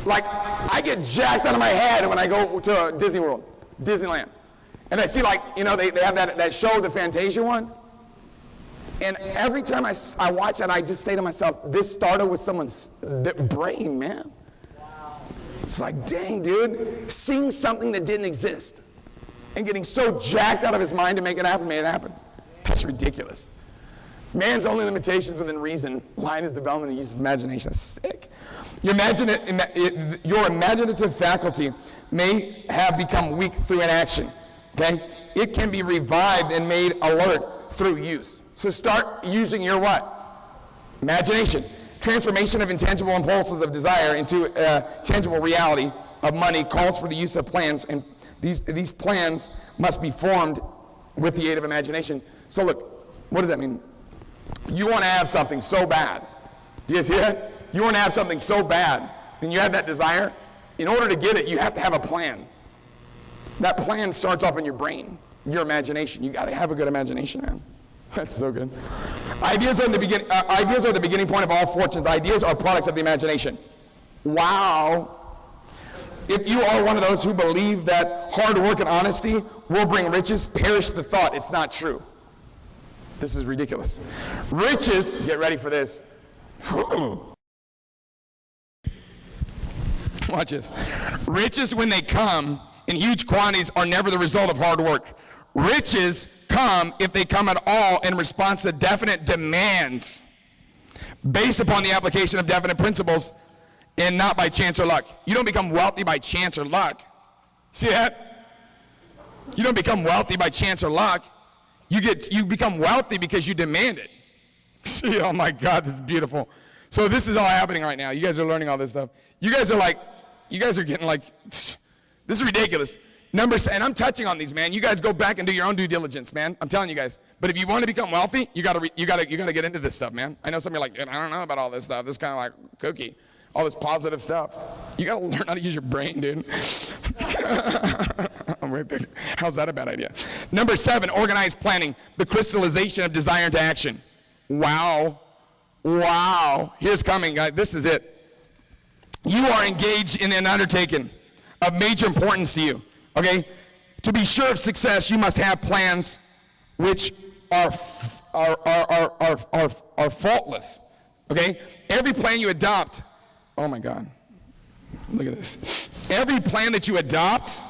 Like, I get jacked out of my head when I go to Disney World, Disneyland. And I see, like, they have that show, the Fantasia one. And every time I watch that, I just say to myself, this started with someone's brain, man. Wow. It's like, dang, dude, seeing something that didn't exist and getting so jacked out of his mind to make it happen, made it happen. That's ridiculous. Man's only limitations within reason lie in his development and use of imagination. That's sick. Your imaginative faculty may have become weak through inaction. Okay? It can be revived and made alert through use. So start using your what? Imagination. Transformation of intangible impulses of desire into tangible reality of money calls for the use of plans, and these plans must be formed with the aid of imagination. So look, what does that mean? You want to have something so bad. Do you see that? You want to have something so bad, and you have that desire. In order to get it, you have to have a plan. That plan starts off in your brain, your imagination. You got to have a good imagination, man. That's so good. Ideas are the beginning point of all fortunes. Ideas are products of the imagination. Wow. If you are one of those who believe that hard work and honesty will bring riches, perish the thought. It's not true. This is ridiculous. Riches, get ready for this. Watch this. Riches, when they come in huge quantities, are never the result of hard work. Riches come, if they come at all, in response to definite demands based upon the application of definite principles and not by chance or luck. You don't become wealthy by chance or luck. See that? You don't become wealthy by chance or luck. You become wealthy because you demand it. See, oh my God, this is beautiful. So this is all happening right now. You guys are learning all this stuff. You guys are getting like, this is ridiculous. Numbers, and I'm touching on these, man. You guys go back and do your own due diligence, man. I'm telling you guys. But if you want to become wealthy, you gotta get into this stuff, man. I know some of you are like, I don't know about all this stuff. This is kind of like kooky. all this positive stuff. You got to learn how to use your brain, dude. I'm right there. How's that a bad idea? Number 7, organized planning, the crystallization of desire into action. Wow. Wow. Here's coming, guys. This is it. You are engaged in an undertaking of major importance to you, okay? To be sure of success, you must have plans which are faultless, okay? Every plan you adopt, oh my God, look at this. Every plan that you adopt,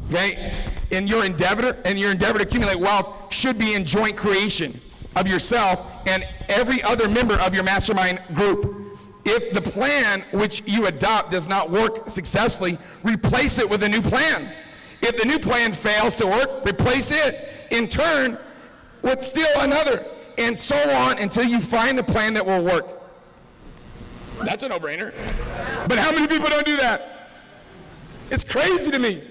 okay, in your endeavor to accumulate wealth should be in joint creation of yourself and every other member of your mastermind group. If the plan which you adopt does not work successfully, replace it with a new plan. If the new plan fails to work, replace it in turn with still another, and so on until you find the plan that will work. That's a no-brainer. But how many people don't do that? It's crazy to me.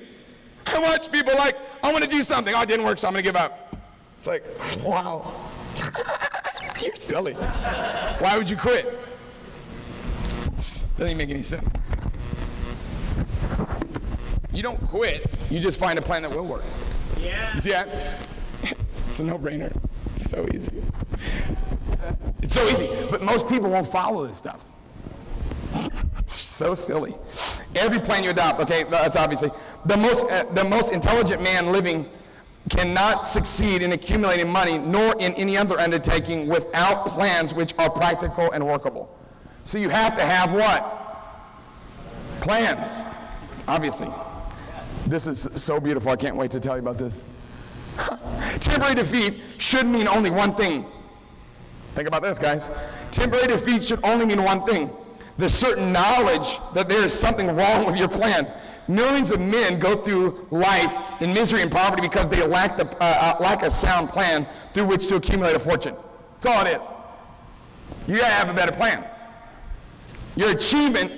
I watch people like, I want to do something. Oh, it didn't work, so I'm going to give up. It's like, wow. You're silly. Why would you quit? Doesn't even make any sense. You don't quit, you just find a plan that will work. Yeah. You see that? It's a no-brainer. It's so easy. It's so easy, but most people won't follow this stuff. It's so silly. Every plan you adopt, okay, that's obviously. The most intelligent man living cannot succeed in accumulating money nor in any other undertaking without plans which are practical and workable. So you have to have what? Plans, obviously. This is so beautiful. I can't wait to tell you about this. Temporary defeat should mean only one thing. Think about this, guys. Temporary defeat should only mean one thing. The certain knowledge that there is something wrong with your plan. Millions of men go through life in misery and poverty because they lack a sound plan through which to accumulate a fortune. That's all it is. You gotta have a better plan. Your achievement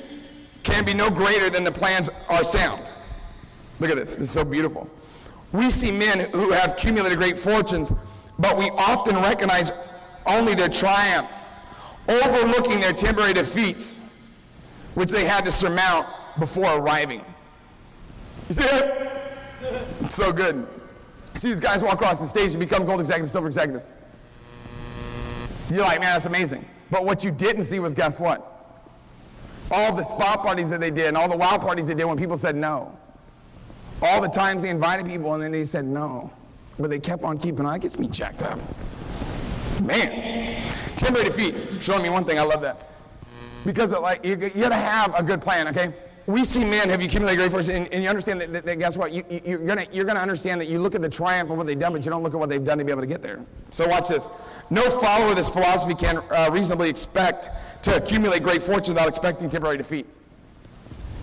can be no greater than the plans are sound. Look at this. This is so beautiful. We see men who have accumulated great fortunes, but we often recognize only their triumph, overlooking their temporary defeats, which they had to surmount before arriving. You see that? It's so good. You see these guys walk across the stage and become gold executives, silver executives. You're like, man, that's amazing. But what you didn't see was, guess what? All the spa parties that they did and all the wild parties they did when people said no. All the times they invited people and then they said no. But they kept on keeping on. That gets me jacked up. Man. Temporary defeat. Showing me one thing. I love that. Because you got to have a good plan, okay? We see men have accumulated great fortune, and you understand that guess what? You're gonna understand that you look at the triumph of what they've done, but you don't look at what they've done to be able to get there. So watch this. No follower of this philosophy can reasonably expect to accumulate great fortune without expecting temporary defeat.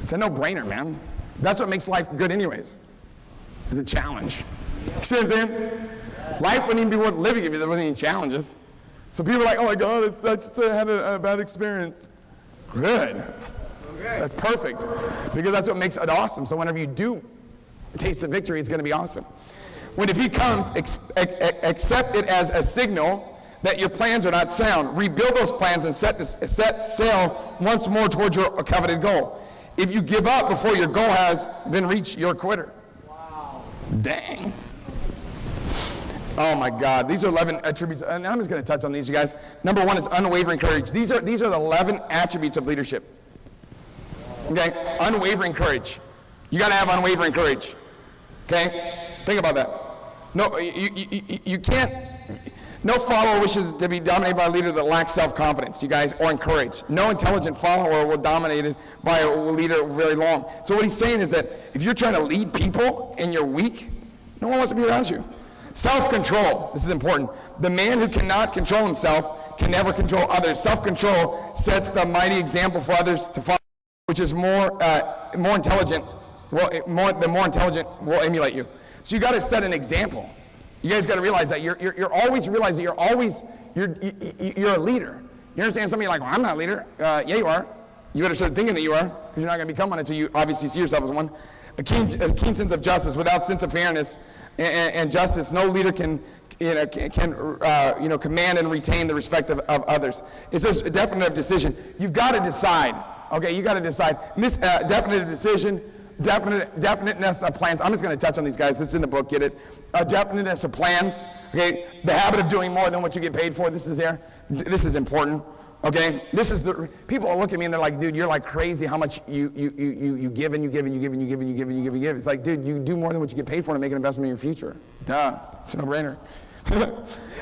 It's a no-brainer, man. That's what makes life good anyways. It's a challenge. You see what I'm saying? Life wouldn't even be worth living if there wasn't any challenges. So people are like, oh my God, that's had a bad experience. Good. That's perfect, because that's what makes it awesome. So whenever you do taste the victory, it's going to be awesome. When defeat comes, accept it as a signal that your plans are not sound. Rebuild those plans and set sail once more towards your coveted goal. If you give up before your goal has been reached, you're a quitter. Wow. Dang. Oh my God, these are 11 attributes, and I'm just going to touch on these, you guys. Number 1 is unwavering courage. These are the 11 attributes of leadership. Okay, unwavering courage. You got to have unwavering courage. Okay, think about that. No, you can't. No follower wishes to be dominated by a leader that lacks self-confidence, you guys, or encourage. No intelligent follower will be dominated by a leader very long. So what he's saying is that if you're trying to lead people and you're weak, no one wants to be around you. Self-control. This is important. The man who cannot control himself can never control others. Self-control sets the mighty example for others to follow, which is more intelligent. The more intelligent will emulate you. So you got to set an example. You guys got to realize that you're always realize that you're a leader. You understand? Some of you are like, well, I'm not a leader. Yeah, you are. You better start thinking that you are, because you're not going to become one until you obviously see yourself as one. A keen sense of justice. Without sense of fairness and justice, no leader can command and retain the respect of others. It's just a definite decision. You've got to decide. Okay, you got to decide. Definite decision, definiteness of plans. I'm just going to touch on these guys. This is in the book, get it? Definiteness of plans. Okay, the habit of doing more than what you get paid for. This is there. This is important. Okay, this is the people look at me and they're like, dude, you're like crazy how much you give and you give and you give and you give and you give and you give and you give. It's like, dude, you do more than what you get paid for to make an investment in your future. Duh, it's a no-brainer.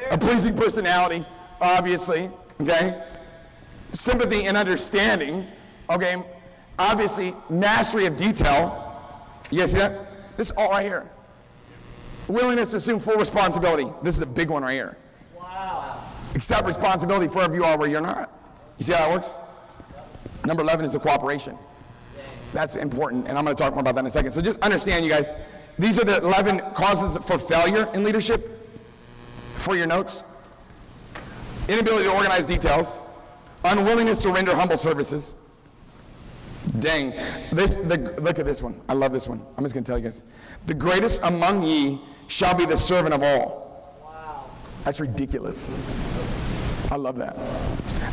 A pleasing personality, obviously. Okay, sympathy and understanding. Okay, obviously mastery of detail. You guys see that? This is all right here. Willingness to assume full responsibility. This is a big one right here. Wow. Accept responsibility for wherever you are where you're not. You see how it works? Number 11 is the cooperation. That's important, and I'm going to talk more about that in a second. So just understand, you guys, these are the 11 causes for failure in leadership for your notes. Inability to organize details. Unwillingness to render humble services. Dang. Look at this one. I love this one. I'm just going to tell you guys. The greatest among ye shall be the servant of all. That's ridiculous. I love that.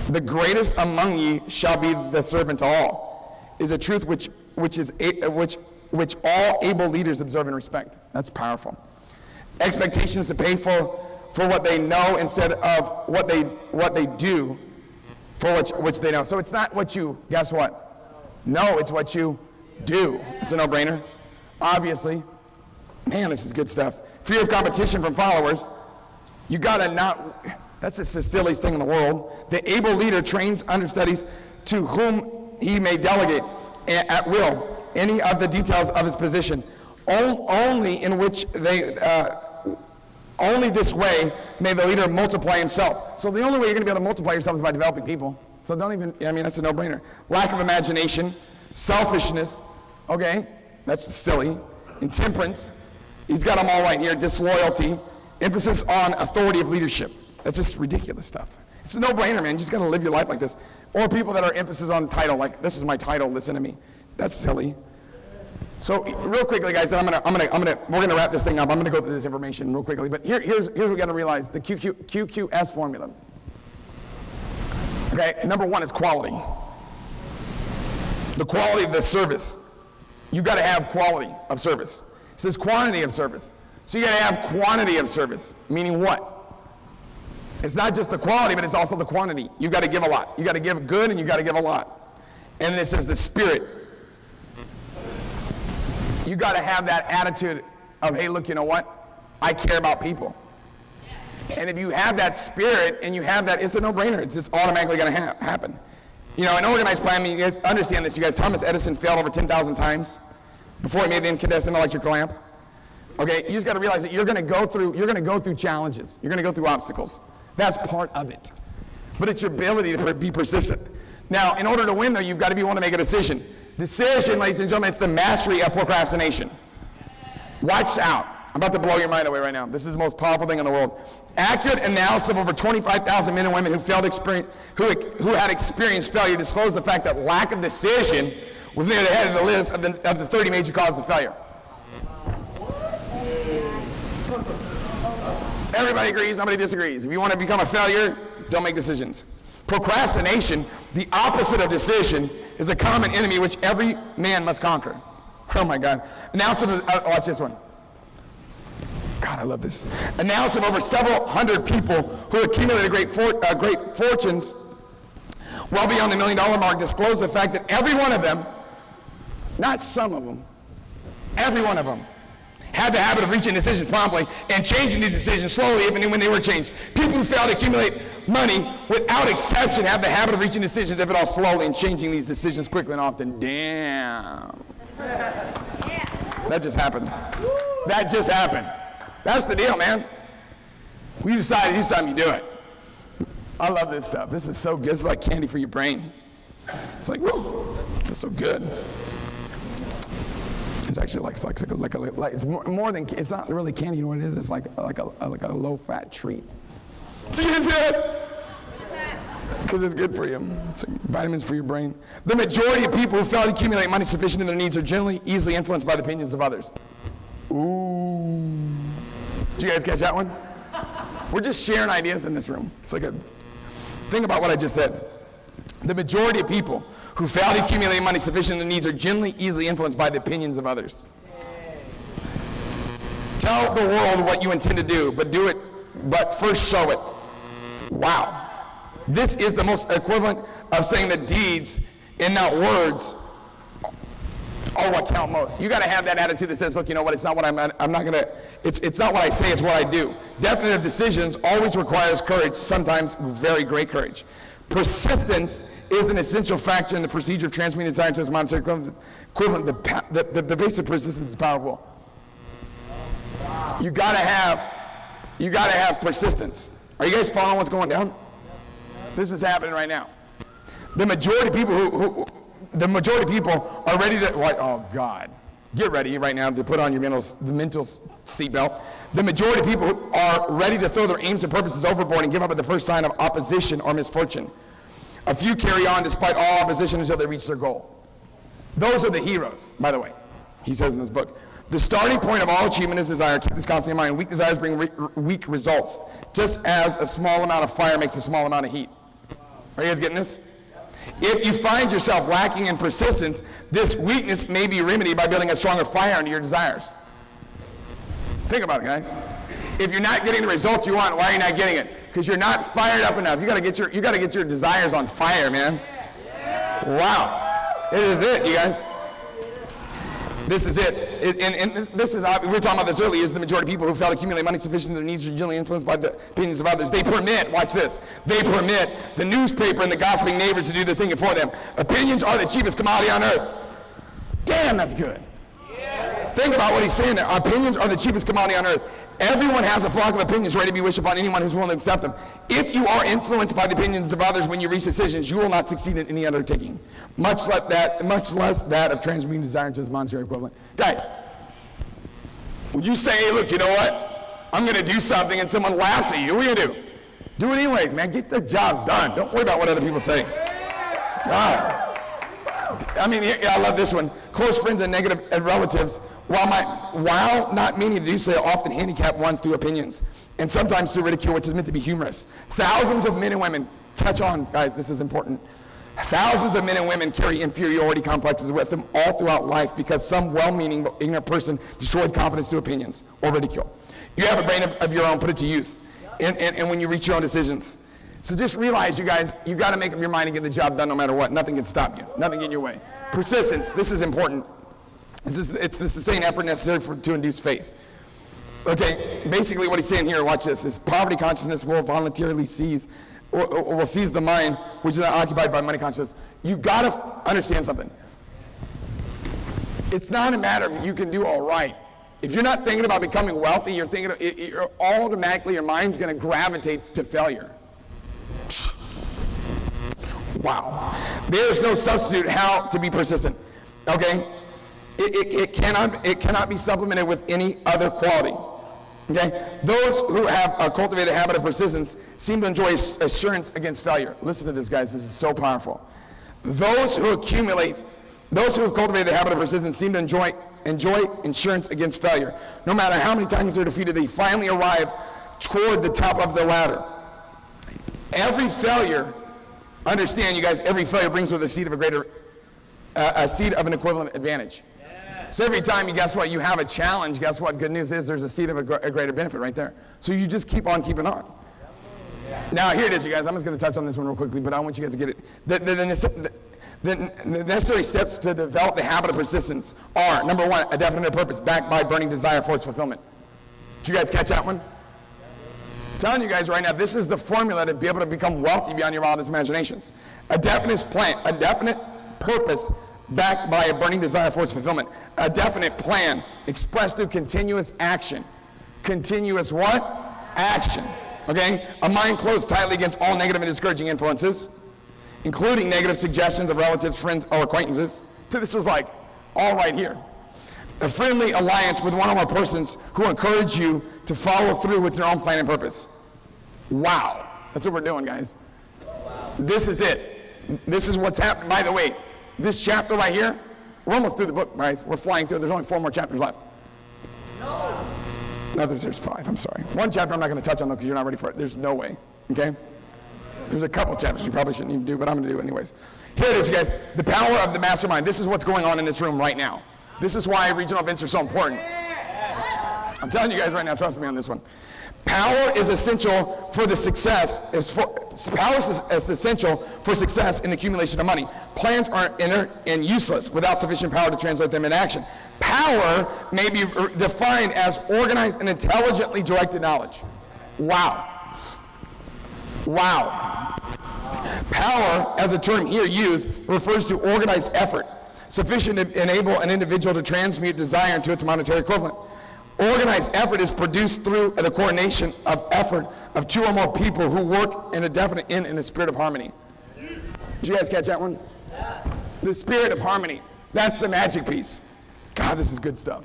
The greatest among ye shall be the servant to all is a truth which all able leaders observe and respect. That's powerful. Expectations to pay for what they know instead of what they do for which they know. So it's not what you, guess what? No, it's what you do. It's a no-brainer. Obviously. Man, this is good stuff. Fear of competition from followers. You gotta not, that's the silliest thing in the world. The able leader trains understudies to whom he may delegate at will any of the details of his position. Only this way may the leader multiply himself. So the only way you're gonna be able to multiply yourself is by developing people. So don't even, that's a no-brainer. Lack of imagination, selfishness, okay, that's silly. Intemperance, he's got them all right here, disloyalty, emphasis on authority of leadership. That's just ridiculous stuff. It's a no-brainer, man. You just got to live your life like this. Or people that are emphasis on title, like this is my title, listen to me. That's silly. So real quickly, guys, we're gonna wrap this thing up. I'm gonna go through this information real quickly. But here's what we got to realize: the Q.Q.S formula. Okay, number one is quality. The quality of the service. You got to have quality of service. It says quantity of service. So you got to have quantity of service, meaning what? It's not just the quality, but it's also the quantity. You got to give a lot. You got to give good, and you got to give a lot. And then it says the spirit. You got to have that attitude of, hey, look, you know what? I care about people. And if you have that spirit and you have that, it's a no-brainer. It's just automatically going to happen. You know, an organized plan, I mean, you guys understand this. You guys, Thomas Edison failed over 10,000 times before he made the incandescent electric lamp. Okay, you just got to realize that you're going to go through challenges. You're going to go through obstacles. That's part of it. But it's your ability to be persistent. Now, in order to win, though, you've got to be one to make a decision. Decision, ladies and gentlemen, it's the mastery of procrastination. Watch out. I'm about to blow your mind away right now. This is the most powerful thing in the world. Accurate analysis of over 25,000 men and women who had experienced failure disclosed the fact that lack of decision was near the head of the list of the 30 major causes of failure. Everybody agrees, nobody disagrees. If you want to become a failure, don't make decisions. Procrastination, the opposite of decision, is a common enemy which every man must conquer. Oh my God. Watch this one. God, I love this. Analysis of over several hundred people who accumulated great fortunes well beyond the $1 million mark disclosed the fact that every one of them, not some of them, every one of them, had the habit of reaching decisions promptly and changing these decisions slowly even when they were changed. People who fail to accumulate money, without exception, have the habit of reaching decisions, if at all slowly, and changing these decisions quickly and often. Damn. That just happened. That just happened. That's the deal, man. We decide to do something, you do it. I love this stuff. This is so good. It's like candy for your brain. It's like, whoa, it's so good. It's actually it's more than, it's not really candy, you know what it is? It's like a low-fat treat. So you see it? Because it's good for you. It's like vitamins for your brain. The majority of people who fail to accumulate money sufficient in their needs are generally easily influenced by the opinions of others. Ooh. Did you guys catch that one? We're just sharing ideas in this room. It's like a, think about what I just said. The majority of people who fail to accumulate money sufficient to their needs are generally easily influenced by the opinions of others. Tell the world what you intend to do, but first show it. Wow. This is the most equivalent of saying that deeds and not words are what count most. You got to have that attitude that says, look, you know what, it's not what I'm not going to, it's not what I say, it's what I do. Definitive decisions always requires courage, sometimes very great courage. Persistence is an essential factor in the procedure of transmuting desire into its monetary equivalent. The basic persistence is powerful. You gotta have persistence. Are you guys following what's going down? This is happening right now. The majority of people are ready to, oh God, get ready right now to put on your the mental seatbelt. The majority of people are ready to throw their aims and purposes overboard and give up at the first sign of opposition or misfortune. A few carry on despite all opposition until they reach their goal. Those are the heroes, by the way, he says in this book. The starting point of all achievement is desire. Keep this constantly in mind. Weak desires bring weak results, just as a small amount of fire makes a small amount of heat. Are you guys getting this? If you find yourself lacking in persistence, this weakness may be remedied by building a stronger fire under your desires. Think about it, guys. If you're not getting the results you want, why are you not getting it? Because you're not fired up enough. You got to get your desires on fire, man. Wow. It is it, you guys. This is it. This is, we were talking about this earlier, is the majority of people who fail to accumulate money sufficient to their needs are generally influenced by the opinions of others. They permit, watch this, they permit the newspaper and the gossiping neighbors to do the thinking for them. Opinions are the cheapest commodity on earth. Damn, that's good. Think about what he's saying there. Opinions are the cheapest commodity on earth. Everyone has a flock of opinions ready to be wished upon anyone who's willing to accept them. If you are influenced by the opinions of others when you reach decisions, you will not succeed in any undertaking, much less that of transmuting desire into its monetary equivalent. Guys, would you say, hey, look, you know what? I'm going to do something and someone laughs at you. What are you going to do? Do it anyways, man. Get the job done. Don't worry about what other people say. God. I mean, I love this one. Close friends and negative relatives, while not meaning to do so, often handicap one through opinions, and sometimes through ridicule, which is meant to be humorous. Thousands of men and women, catch on, guys, this is important. Thousands of men and women carry inferiority complexes with them all throughout life because some well-meaning but ignorant person destroyed confidence through opinions or ridicule. You have a brain of your own, put it to use, and when you reach your own decisions. So just realize, you guys, you got to make up your mind and get the job done no matter what. Nothing can stop you. Nothing get in your way. Persistence, this is important. It's the sustained effort necessary to induce faith. Okay, basically what he's saying here, watch this, is poverty consciousness will voluntarily seize, or will seize the mind which is not occupied by money consciousness. You got to understand something. It's not a matter of you can do all right. If you're not thinking about becoming wealthy, you're automatically, your mind's going to gravitate to failure. Wow. There's no substitute how to be persistent. Okay? It cannot be supplemented with any other quality. Okay? Those who have cultivated a habit of persistence seem to enjoy assurance against failure. Listen to this, guys. This is so powerful. Those who have cultivated the habit of persistence seem to enjoy insurance against failure. No matter how many times they're defeated, they finally arrive toward the top of the ladder. Every failure, understand, you guys, every failure brings with a seed of an equivalent advantage. Yeah. So every time, guess what, you have a challenge, guess what, good news is there's a seed of a greater benefit right there. So you just keep on keeping on. Yeah. Now here it is, you guys, I'm just going to touch on this one real quickly, but I want you guys to get it. The necessary steps to develop the habit of persistence are, number one, a definite purpose backed by burning desire for its fulfillment. Did you guys catch that one? I'm telling you guys right now, this is the formula to be able to become wealthy beyond your wildest imaginations. A definite plan, a definite purpose backed by a burning desire for its fulfillment. A definite plan expressed through continuous action. Continuous what? Action. Okay? A mind closed tightly against all negative and discouraging influences, including negative suggestions of relatives, friends, or acquaintances. So this is like all right here. A friendly alliance with one or more persons who encourage you to follow through with your own plan and purpose. Wow. That's what we're doing, guys. Wow. This is it. This is what's happening. By the way, this chapter right here, we're almost through the book, guys. We're flying through. There's only 4 more chapters left. No, there's 5. I'm sorry. One chapter I'm not going to touch on, though, because you're not ready for it. There's no way. Okay? There's a couple chapters you probably shouldn't even do, but I'm going to do it anyways. Here it is, you guys. The power of the mastermind. This is what's going on in this room right now. This is why regional events are so important. I'm telling you guys right now, trust me on this one. Power is essential for the success. Power is essential for success in the accumulation of money. Plans are inert and useless without sufficient power to translate them into action. Power may be defined as organized and intelligently directed knowledge. Wow. Wow. Power, as a term here used, refers to organized effort, sufficient to enable an individual to transmute desire into its monetary equivalent. Organized effort is produced through the coordination of effort of two or more people who work in a definite in a spirit of harmony. Did you guys catch that one? The spirit of harmony. That's the magic piece. God, this is good stuff.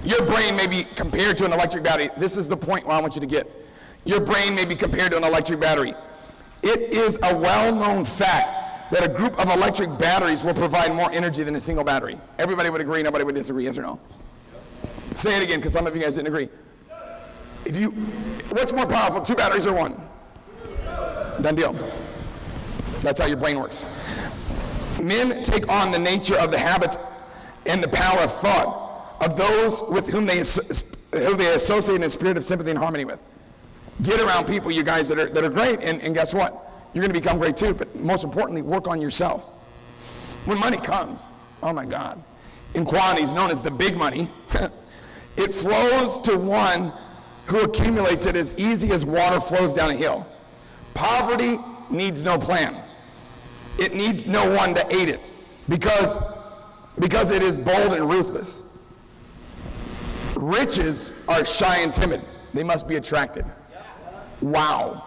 Your brain may be compared to an electric battery. This is the point where I want you to get. Your brain may be compared to an electric battery. It is a well-known fact that a group of electric batteries will provide more energy than a single battery. Everybody would agree, nobody would disagree, yes or no? Say it again, because some of you guys didn't agree. What's more powerful, two batteries or one? Done deal. That's how your brain works. Men take on the nature of the habits and the power of thought of those with whom they associate in a spirit of sympathy and harmony with. Get around people, you guys, that are great, and guess what? You're going to become great too, but most importantly, work on yourself. When money comes, oh my God, in quantities known as the big money, it flows to one who accumulates it as easy as water flows down a hill. Poverty needs no plan. It needs no one to aid it because it is bold and ruthless. Riches are shy and timid. They must be attracted. Wow.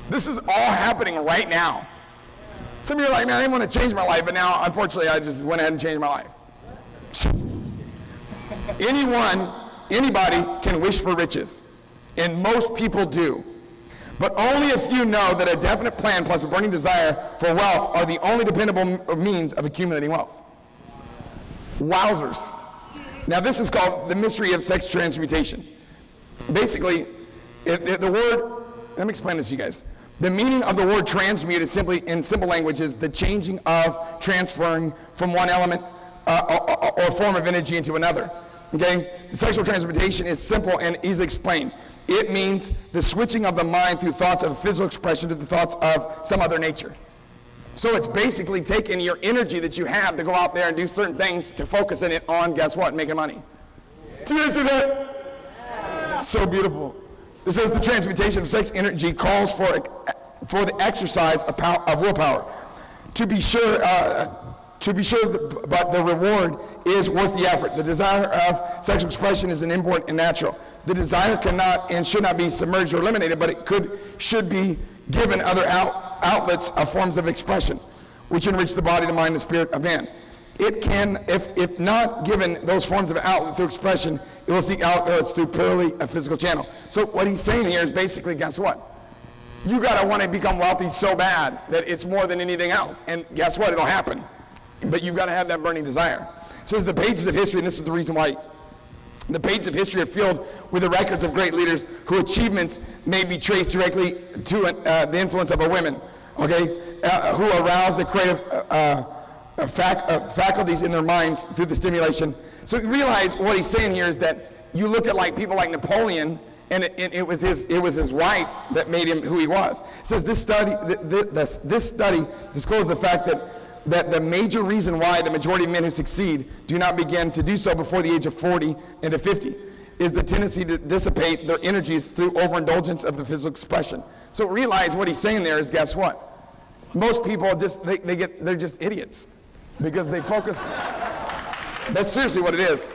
This is all happening right now. Some of you are like, man, I didn't want to change my life, but now, unfortunately, I just went ahead and changed my life. Anybody can wish for riches, and most people do. But only if you know that a definite plan plus a burning desire for wealth are the only dependable means of accumulating wealth. Wowzers. Now this is called the mystery of sex transmutation. Basically, the word, let me explain this to you guys. The meaning of the word transmute is simply, in simple language, is the changing of, transferring from one element or form of energy into another. Okay? The sexual transmutation is simple and easily explained. It means the switching of the mind through thoughts of physical expression to the thoughts of some other nature. So it's basically taking your energy that you have to go out there and do certain things to focus in it on, guess what, making money. Do you guys see that? So beautiful. It says the transmutation of sex energy calls for the exercise of willpower. To be sure, but the reward is worth the effort. The desire of sexual expression is an inborn and natural. The desire cannot and should not be submerged or eliminated, but it should be given other outlets of forms of expression, which enrich the body, the mind, and the spirit of man. It can, if not given those forms of outlet through expression, it will seek outlets through purely a physical channel. So what he's saying here is basically, guess what? You gotta want to become wealthy so bad that it's more than anything else. And guess what? It'll happen. But you've got to have that burning desire. It says the pages of history, and this is the reason why the pages of history are filled with the records of great leaders whose achievements may be traced directly to the influence of a woman, okay, who arouse the creative faculties in their minds through the stimulation. So you realize what he's saying here is that you look at like people like Napoleon, and it was his wife that made him who he was. It says this study disclosed the fact that the major reason why the majority of men who succeed do not begin to do so before the age of 40 and to 50 is the tendency to dissipate their energies through overindulgence of the physical expression. So realize what he's saying there is, guess what? Most people they're just idiots because they focus. That's seriously what it is.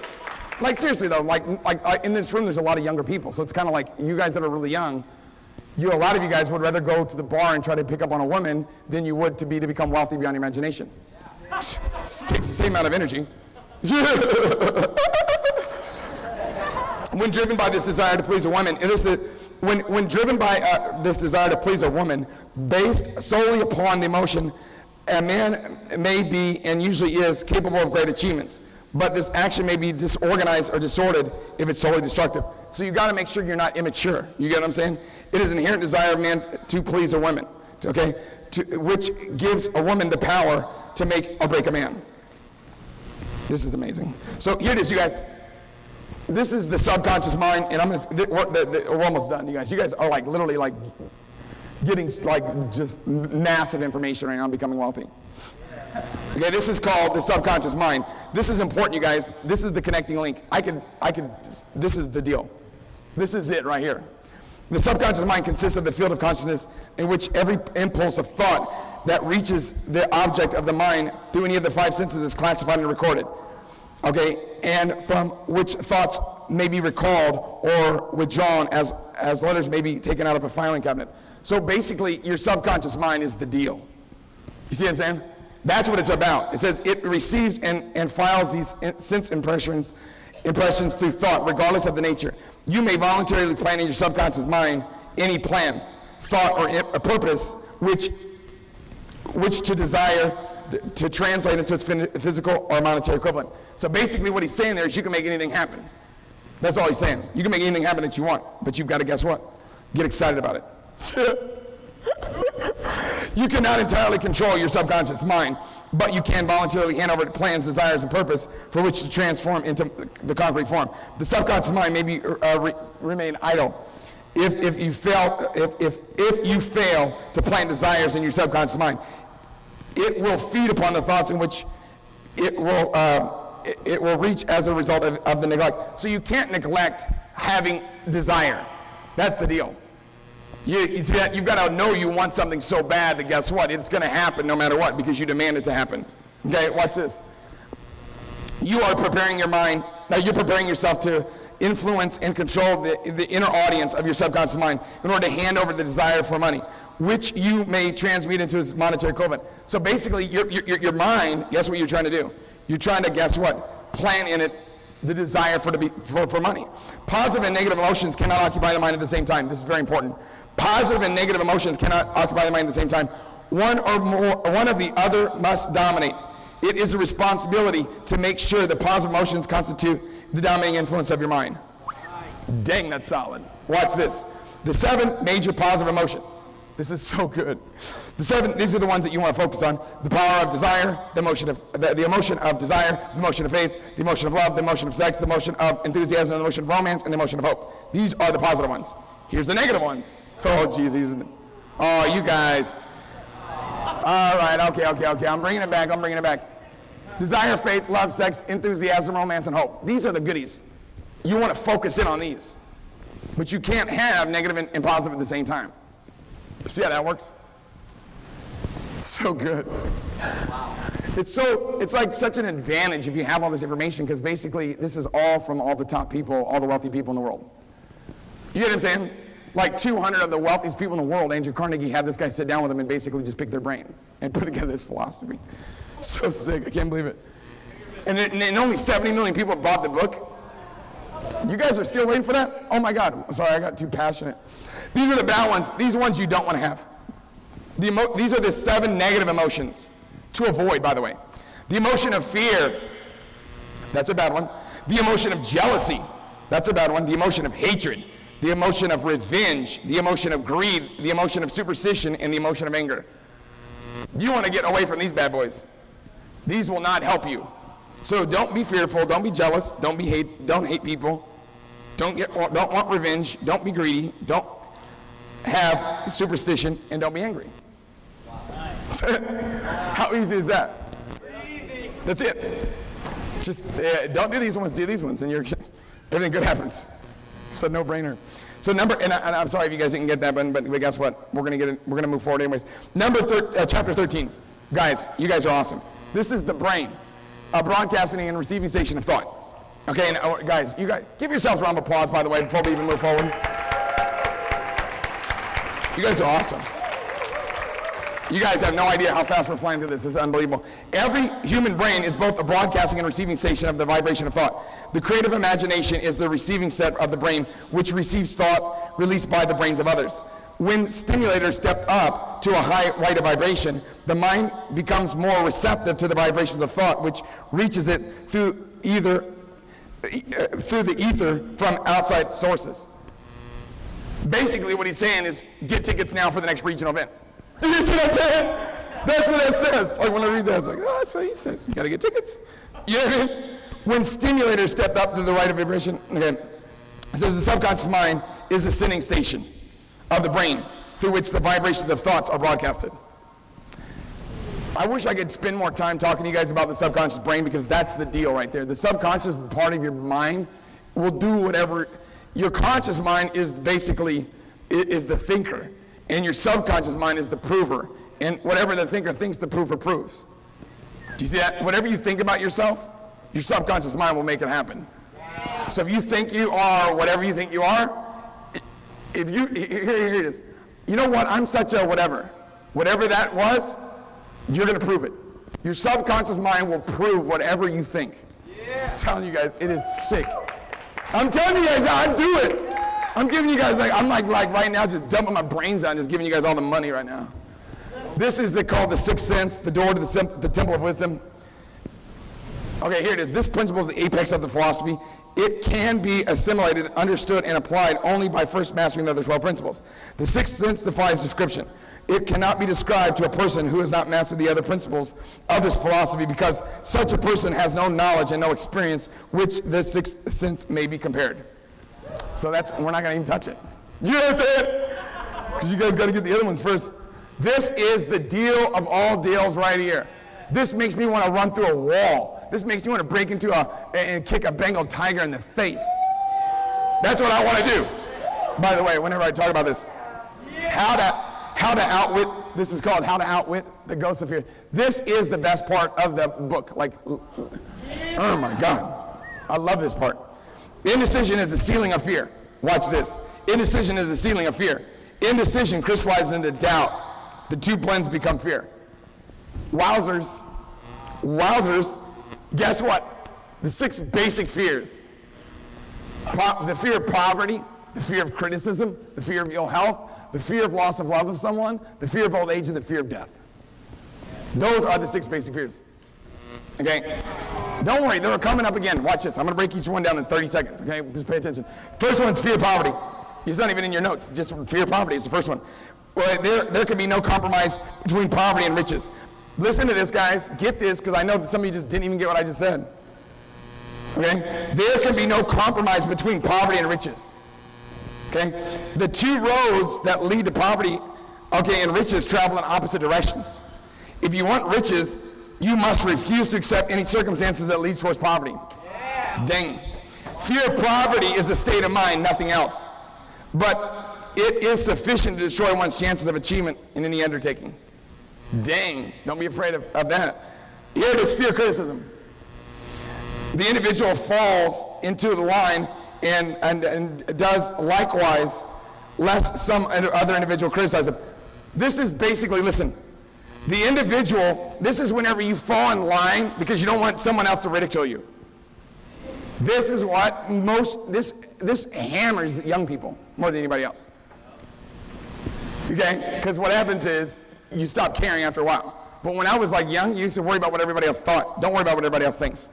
Like seriously though, like in this room there's a lot of younger people, so it's kind of like you guys that are really young. A lot of you guys would rather go to the bar and try to pick up on a woman than you would to become wealthy beyond your imagination. It takes the same amount of energy. When driven by this desire to please a woman, when driven by this desire to please a woman, based solely upon the emotion, a man may be and usually is capable of great achievements. But this action may be disorganized or disordered if it's solely destructive. So you got to make sure you're not immature. You get what I'm saying? it is an inherent desire of man to please a woman, okay, which gives a woman the power to make or break a man. This is amazing. So here it is, you guys. This is the subconscious mind, and we're almost done, you guys. You guys are like literally like getting like just massive information right now on becoming wealthy. Okay, this is called the subconscious mind. This is important, you guys. This is the connecting link. This is the deal. This is it right here. The subconscious mind consists of the field of consciousness in which every impulse of thought that reaches the object of the mind through any of the 5 senses is classified and recorded. Okay, and from which thoughts may be recalled or withdrawn as letters may be taken out of a filing cabinet. So basically, your subconscious mind is the deal. You see what I'm saying? That's what it's about. It says it receives and files these sense impressions through thought, regardless of the nature. You may voluntarily plan in your subconscious mind any plan, thought, or a purpose which to desire to translate into its physical or monetary equivalent. So basically what he's saying there is you can make anything happen. That's all he's saying. You can make anything happen that you want, but you've got to, guess what? Get excited about it. You cannot entirely control your subconscious mind, but you can voluntarily hand over plans, desires, and purpose for which to transform into the concrete form. The subconscious mind may be remain idle. If you fail to plant desires in your subconscious mind, it will feed upon the thoughts in which it will reach as a result of the neglect. So you can't neglect having desire. That's the deal. You see that? You've got to know you want something so bad that guess what? It's going to happen no matter what because you demand it to happen. Okay, watch this. You are preparing your mind, now you're preparing yourself to influence and control the inner audience of your subconscious mind in order to hand over the desire for money, which you may transmute into its monetary equivalent. So basically, your mind, guess what you're trying to do? You're trying to, guess what? Plant in it the desire for money. Positive and negative emotions cannot occupy the mind at the same time. This is very important. Positive and negative emotions cannot occupy the mind at the same time. One of the other must dominate. It is a responsibility to make sure that positive emotions constitute the dominating influence of your mind. Dang, that's solid. Watch this. The 7 major positive emotions. This is so good. These are the ones that you want to focus on. The power of desire, the emotion of desire, the emotion of faith, the emotion of love, the emotion of sex, the emotion of enthusiasm, the emotion of romance, and the emotion of hope. These are the positive ones. Here's the negative ones. Oh, geez, oh, you guys. All right, okay. I'm bringing it back. Desire, faith, love, sex, enthusiasm, romance, and hope. These are the goodies. You want to focus in on these. But you can't have negative and positive at the same time. See how that works? It's so good. Wow. It's like such an advantage if you have all this information because basically this is all from all the top people, all the wealthy people in the world. You get what I'm saying? Like 200 of the wealthiest people in the world, Andrew Carnegie had this guy sit down with him and basically just pick their brain and put together this philosophy. So sick, I can't believe it. And only 70 million people bought the book. You guys are still waiting for that? Oh my God, I'm sorry, I got too passionate. These are the bad ones. These are ones you don't want to have. These are the 7 negative emotions to avoid, by the way. The emotion of fear, that's a bad one. The emotion of jealousy, that's a bad one. The emotion of hatred, the emotion of revenge, the emotion of greed, the emotion of superstition, and the emotion of anger. You want to get away from these bad boys. These will not help you. So don't be fearful, don't be jealous, don't hate people, don't want revenge, don't be greedy, don't have superstition, and don't be angry. How easy is that? Easy. That's it. Just don't do these ones, do these ones, and everything good happens. It's a no-brainer. So and I'm sorry if you guys didn't get that, but guess what? We're gonna move forward anyways. Chapter 13, guys. You guys are awesome. This is the brain, a broadcasting and receiving station of thought. Okay, and guys, you guys give yourselves a round of applause, by the way, before we even move forward. You guys are awesome. You guys have no idea how fast we're flying through this. This is unbelievable. Every human brain is both a broadcasting and receiving station of the vibration of thought. The creative imagination is the receiving set of the brain, which receives thought released by the brains of others. When stimulators step up to a high rate of vibration, the mind becomes more receptive to the vibrations of thought, which reaches it through the ether from outside sources. Basically what he's saying is, get tickets now for the next regional event. Do you see what I'm saying? That's what that says. Like when I read that, it's like, oh, that's what he says. You gotta get tickets. You know what I mean? When stimulators stepped up to the right of vibration, again, it says the subconscious mind is the sending station of the brain through which the vibrations of thoughts are broadcasted. I wish I could spend more time talking to you guys about the subconscious brain, because that's the deal right there. The subconscious part of your mind will do whatever. Your conscious mind is basically is the thinker, and your subconscious mind is the prover. And whatever the thinker thinks, the prover proves. Do you see that? Whatever you think about yourself, your subconscious mind will make it happen. So if you think you are whatever you think you are, if you, here it is. You know what? I'm such a whatever. Whatever that was, you're going to prove it. Your subconscious mind will prove whatever you think. I'm telling you guys, it is sick. I'm telling you guys how I do it. I'm giving you guys, I'm like right now just dumping my brains out, just giving you guys all the money right now. This is called the sixth sense, the door to the temple of wisdom. Okay, here it is. This principle is the apex of the philosophy. It can be assimilated, understood, and applied only by first mastering the other 12 principles. The sixth sense defies description. It cannot be described to a person who has not mastered the other principles of this philosophy, because such a person has no knowledge and no experience which the sixth sense may be compared. So we're not going to even touch it. You know what I'm saying? Because you guys got to get the other ones first. This is the deal of all deals right here. This makes me want to run through a wall. This makes me want to break into and kick a Bengal tiger in the face. That's what I want to do. By the way, whenever I talk about this, how to outwit, this is called How to Outwit the Ghosts of Fear. This is the best part of the book. Oh my God. I love this part. Indecision is the ceiling of fear. Watch this. Indecision is the ceiling of fear. Indecision crystallizes into doubt. The two blends become fear. Wowzers. Guess what? The 6 basic fears. The fear of poverty, the fear of criticism, the fear of ill health, the fear of loss of love of someone, the fear of old age, and the fear of death. Those are the 6 basic fears. Okay? Don't worry, they're coming up again. Watch this. I'm going to break each one down in 30 seconds. Okay? Just pay attention. First one's fear of poverty. It's not even in your notes. Just fear of poverty is the first one. Well, there can be no compromise between poverty and riches. Listen to this, guys. Get this, because I know that some of you just didn't even get what I just said. Okay? There can be no compromise between poverty and riches. Okay? The 2 roads that lead to poverty, and riches travel in opposite directions. If you want riches, you must refuse to accept any circumstances that leads towards poverty. Yeah. Dang. Fear of poverty is a state of mind, nothing else. But it is sufficient to destroy one's chances of achievement in any undertaking. Dang. Don't be afraid of that. Here it is, fear of criticism. The individual falls into the line and does likewise, lest some other individual criticize him. This is basically, listen, the individual, this is whenever you fall in line because you don't want someone else to ridicule you. This is what this hammers young people more than anybody else. Okay? Because what happens is you stop caring after a while. But when I was young, you used to worry about what everybody else thought. Don't worry about what everybody else thinks.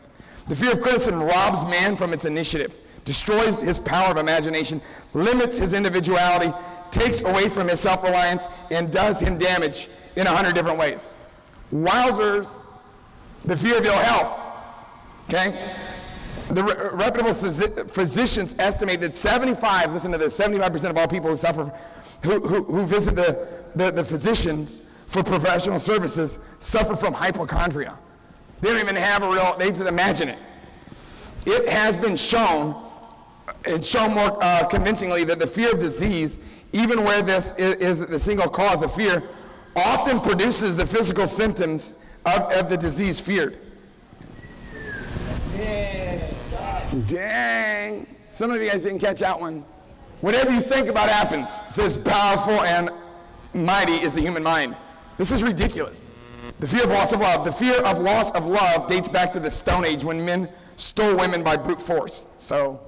The fear of criticism robs man from its initiative, destroys his power of imagination, limits his individuality, takes away from his self-reliance, and does him damage in 100 different ways. Wowzers, the fear of ill health. Okay? The reputable physicians estimate that 75% of all people who suffer, who visit the physicians for professional services suffer from hypochondria. They don't even have they just imagine it. It has been shown, and shown more convincingly, that the fear of disease, even where this is the single cause of fear, often produces the physical symptoms of the disease feared. Dang. Some of you guys didn't catch that one. Whatever you think about happens. It says powerful and mighty is the human mind. This is ridiculous. The fear of loss of love. The fear of loss of love dates back to the Stone Age when men stole women by brute force. So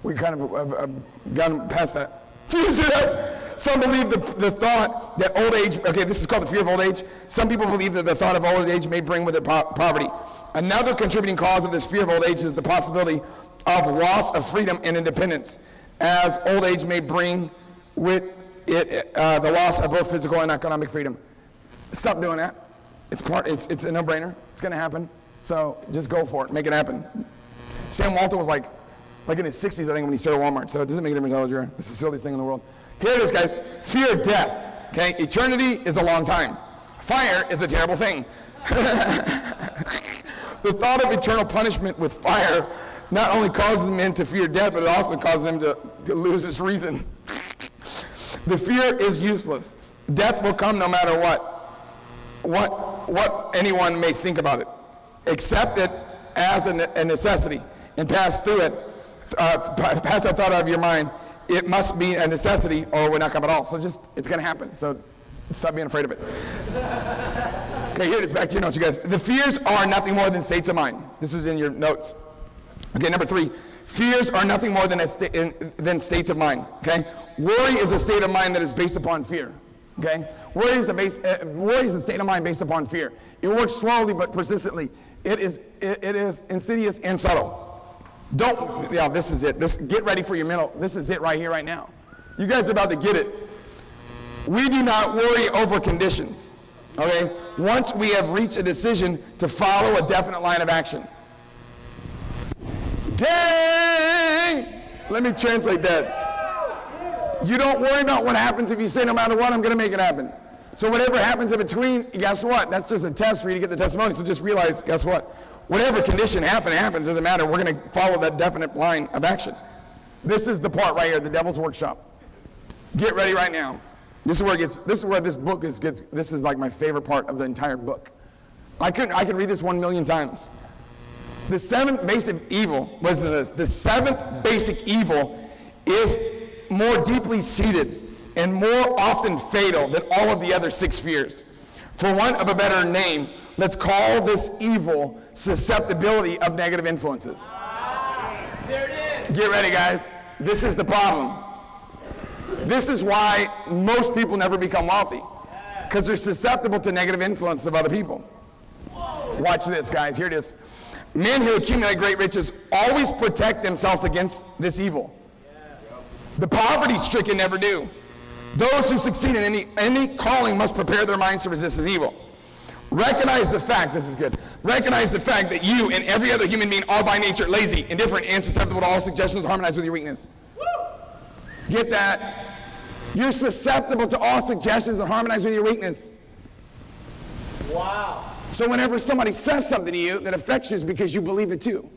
we kind of gone past that. Do you see that? Some believe the thought that old age, this is called the fear of old age. Some people believe that the thought of old age may bring with it poverty. Another contributing cause of this fear of old age is the possibility of loss of freedom and independence, as old age may bring with it, the loss of both physical and economic freedom. Stop doing that. It's a no-brainer. It's going to happen. So just go for it. Make it happen. Sam Walton was like in his 60s, I think, when he started Walmart. So it doesn't make a difference how old you are. It's the silliest thing in the world. Here it is, guys. Fear of death. Okay? Eternity is a long time. Fire is a terrible thing. The thought of eternal punishment with fire not only causes men to fear death, but it also causes them to lose his reason. The fear is useless. Death will come no matter what anyone may think about it. Accept it as a necessity and pass through it. Pass that thought out of your mind. It must be a necessity or it will not come at all. So it's going to happen. So stop being afraid of it. Okay, here it is. Back to your notes, you guys. The fears are nothing more than states of mind. This is in your notes. Okay, number 3. Fears are nothing more than states of mind. Okay, worry is a state of mind that is based upon fear. Okay, worry is a state of mind based upon fear. It works slowly but persistently. It is insidious and subtle. This is it. Get ready for your mental. This is it right here, right now. You guys are about to get it. We do not worry over conditions. Okay, once we have reached a decision to follow a definite line of action. Dang! Let me translate that. You don't worry about what happens if you say, no matter what, I'm going to make it happen. So whatever happens in between, guess what? That's just a test for you to get the testimony. So just realize, guess what? Whatever condition happens, doesn't matter. We're going to follow that definite line of action. This is the part right here, the devil's workshop. Get ready right now. This is where this book gets. This is like my favorite part of the entire book. I could read this 1,000,000 times. The seventh basic evil, listen to this, the seventh basic evil is more deeply seated and more often fatal than all of the other 6 fears. For want of a better name, let's call this evil susceptibility of negative influences. There it is. Get ready, guys. This is the problem. This is why most people never become wealthy, because they're susceptible to negative influences of other people. Watch this, guys. Here it is. Men who accumulate great riches always protect themselves against this evil. The poverty-stricken never do. Those who succeed in any calling must prepare their minds to resist this evil. Recognize the fact, this is good, recognize the fact that you and every other human being are by nature lazy, indifferent, and susceptible to all suggestions harmonized with your weakness. Get that? You're susceptible to all suggestions that harmonize with your weakness. Wow. So whenever somebody says something to you that affects you, it's because you believe it too.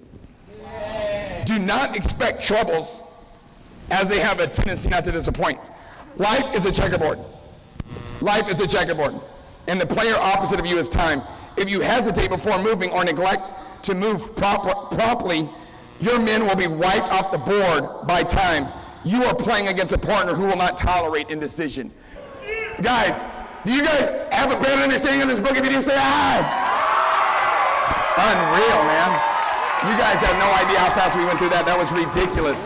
Yeah. Do not expect troubles, as they have a tendency not to disappoint. Life is a checkerboard. Life is a checkerboard. And the player opposite of you is time. If you hesitate before moving or neglect to move promptly, your men will be wiped off the board by time. You are playing against a partner who will not tolerate indecision. Guys, do you guys have a better understanding of this book if you didn't say hi? Unreal, man. You guys have no idea how fast we went through that. That was ridiculous.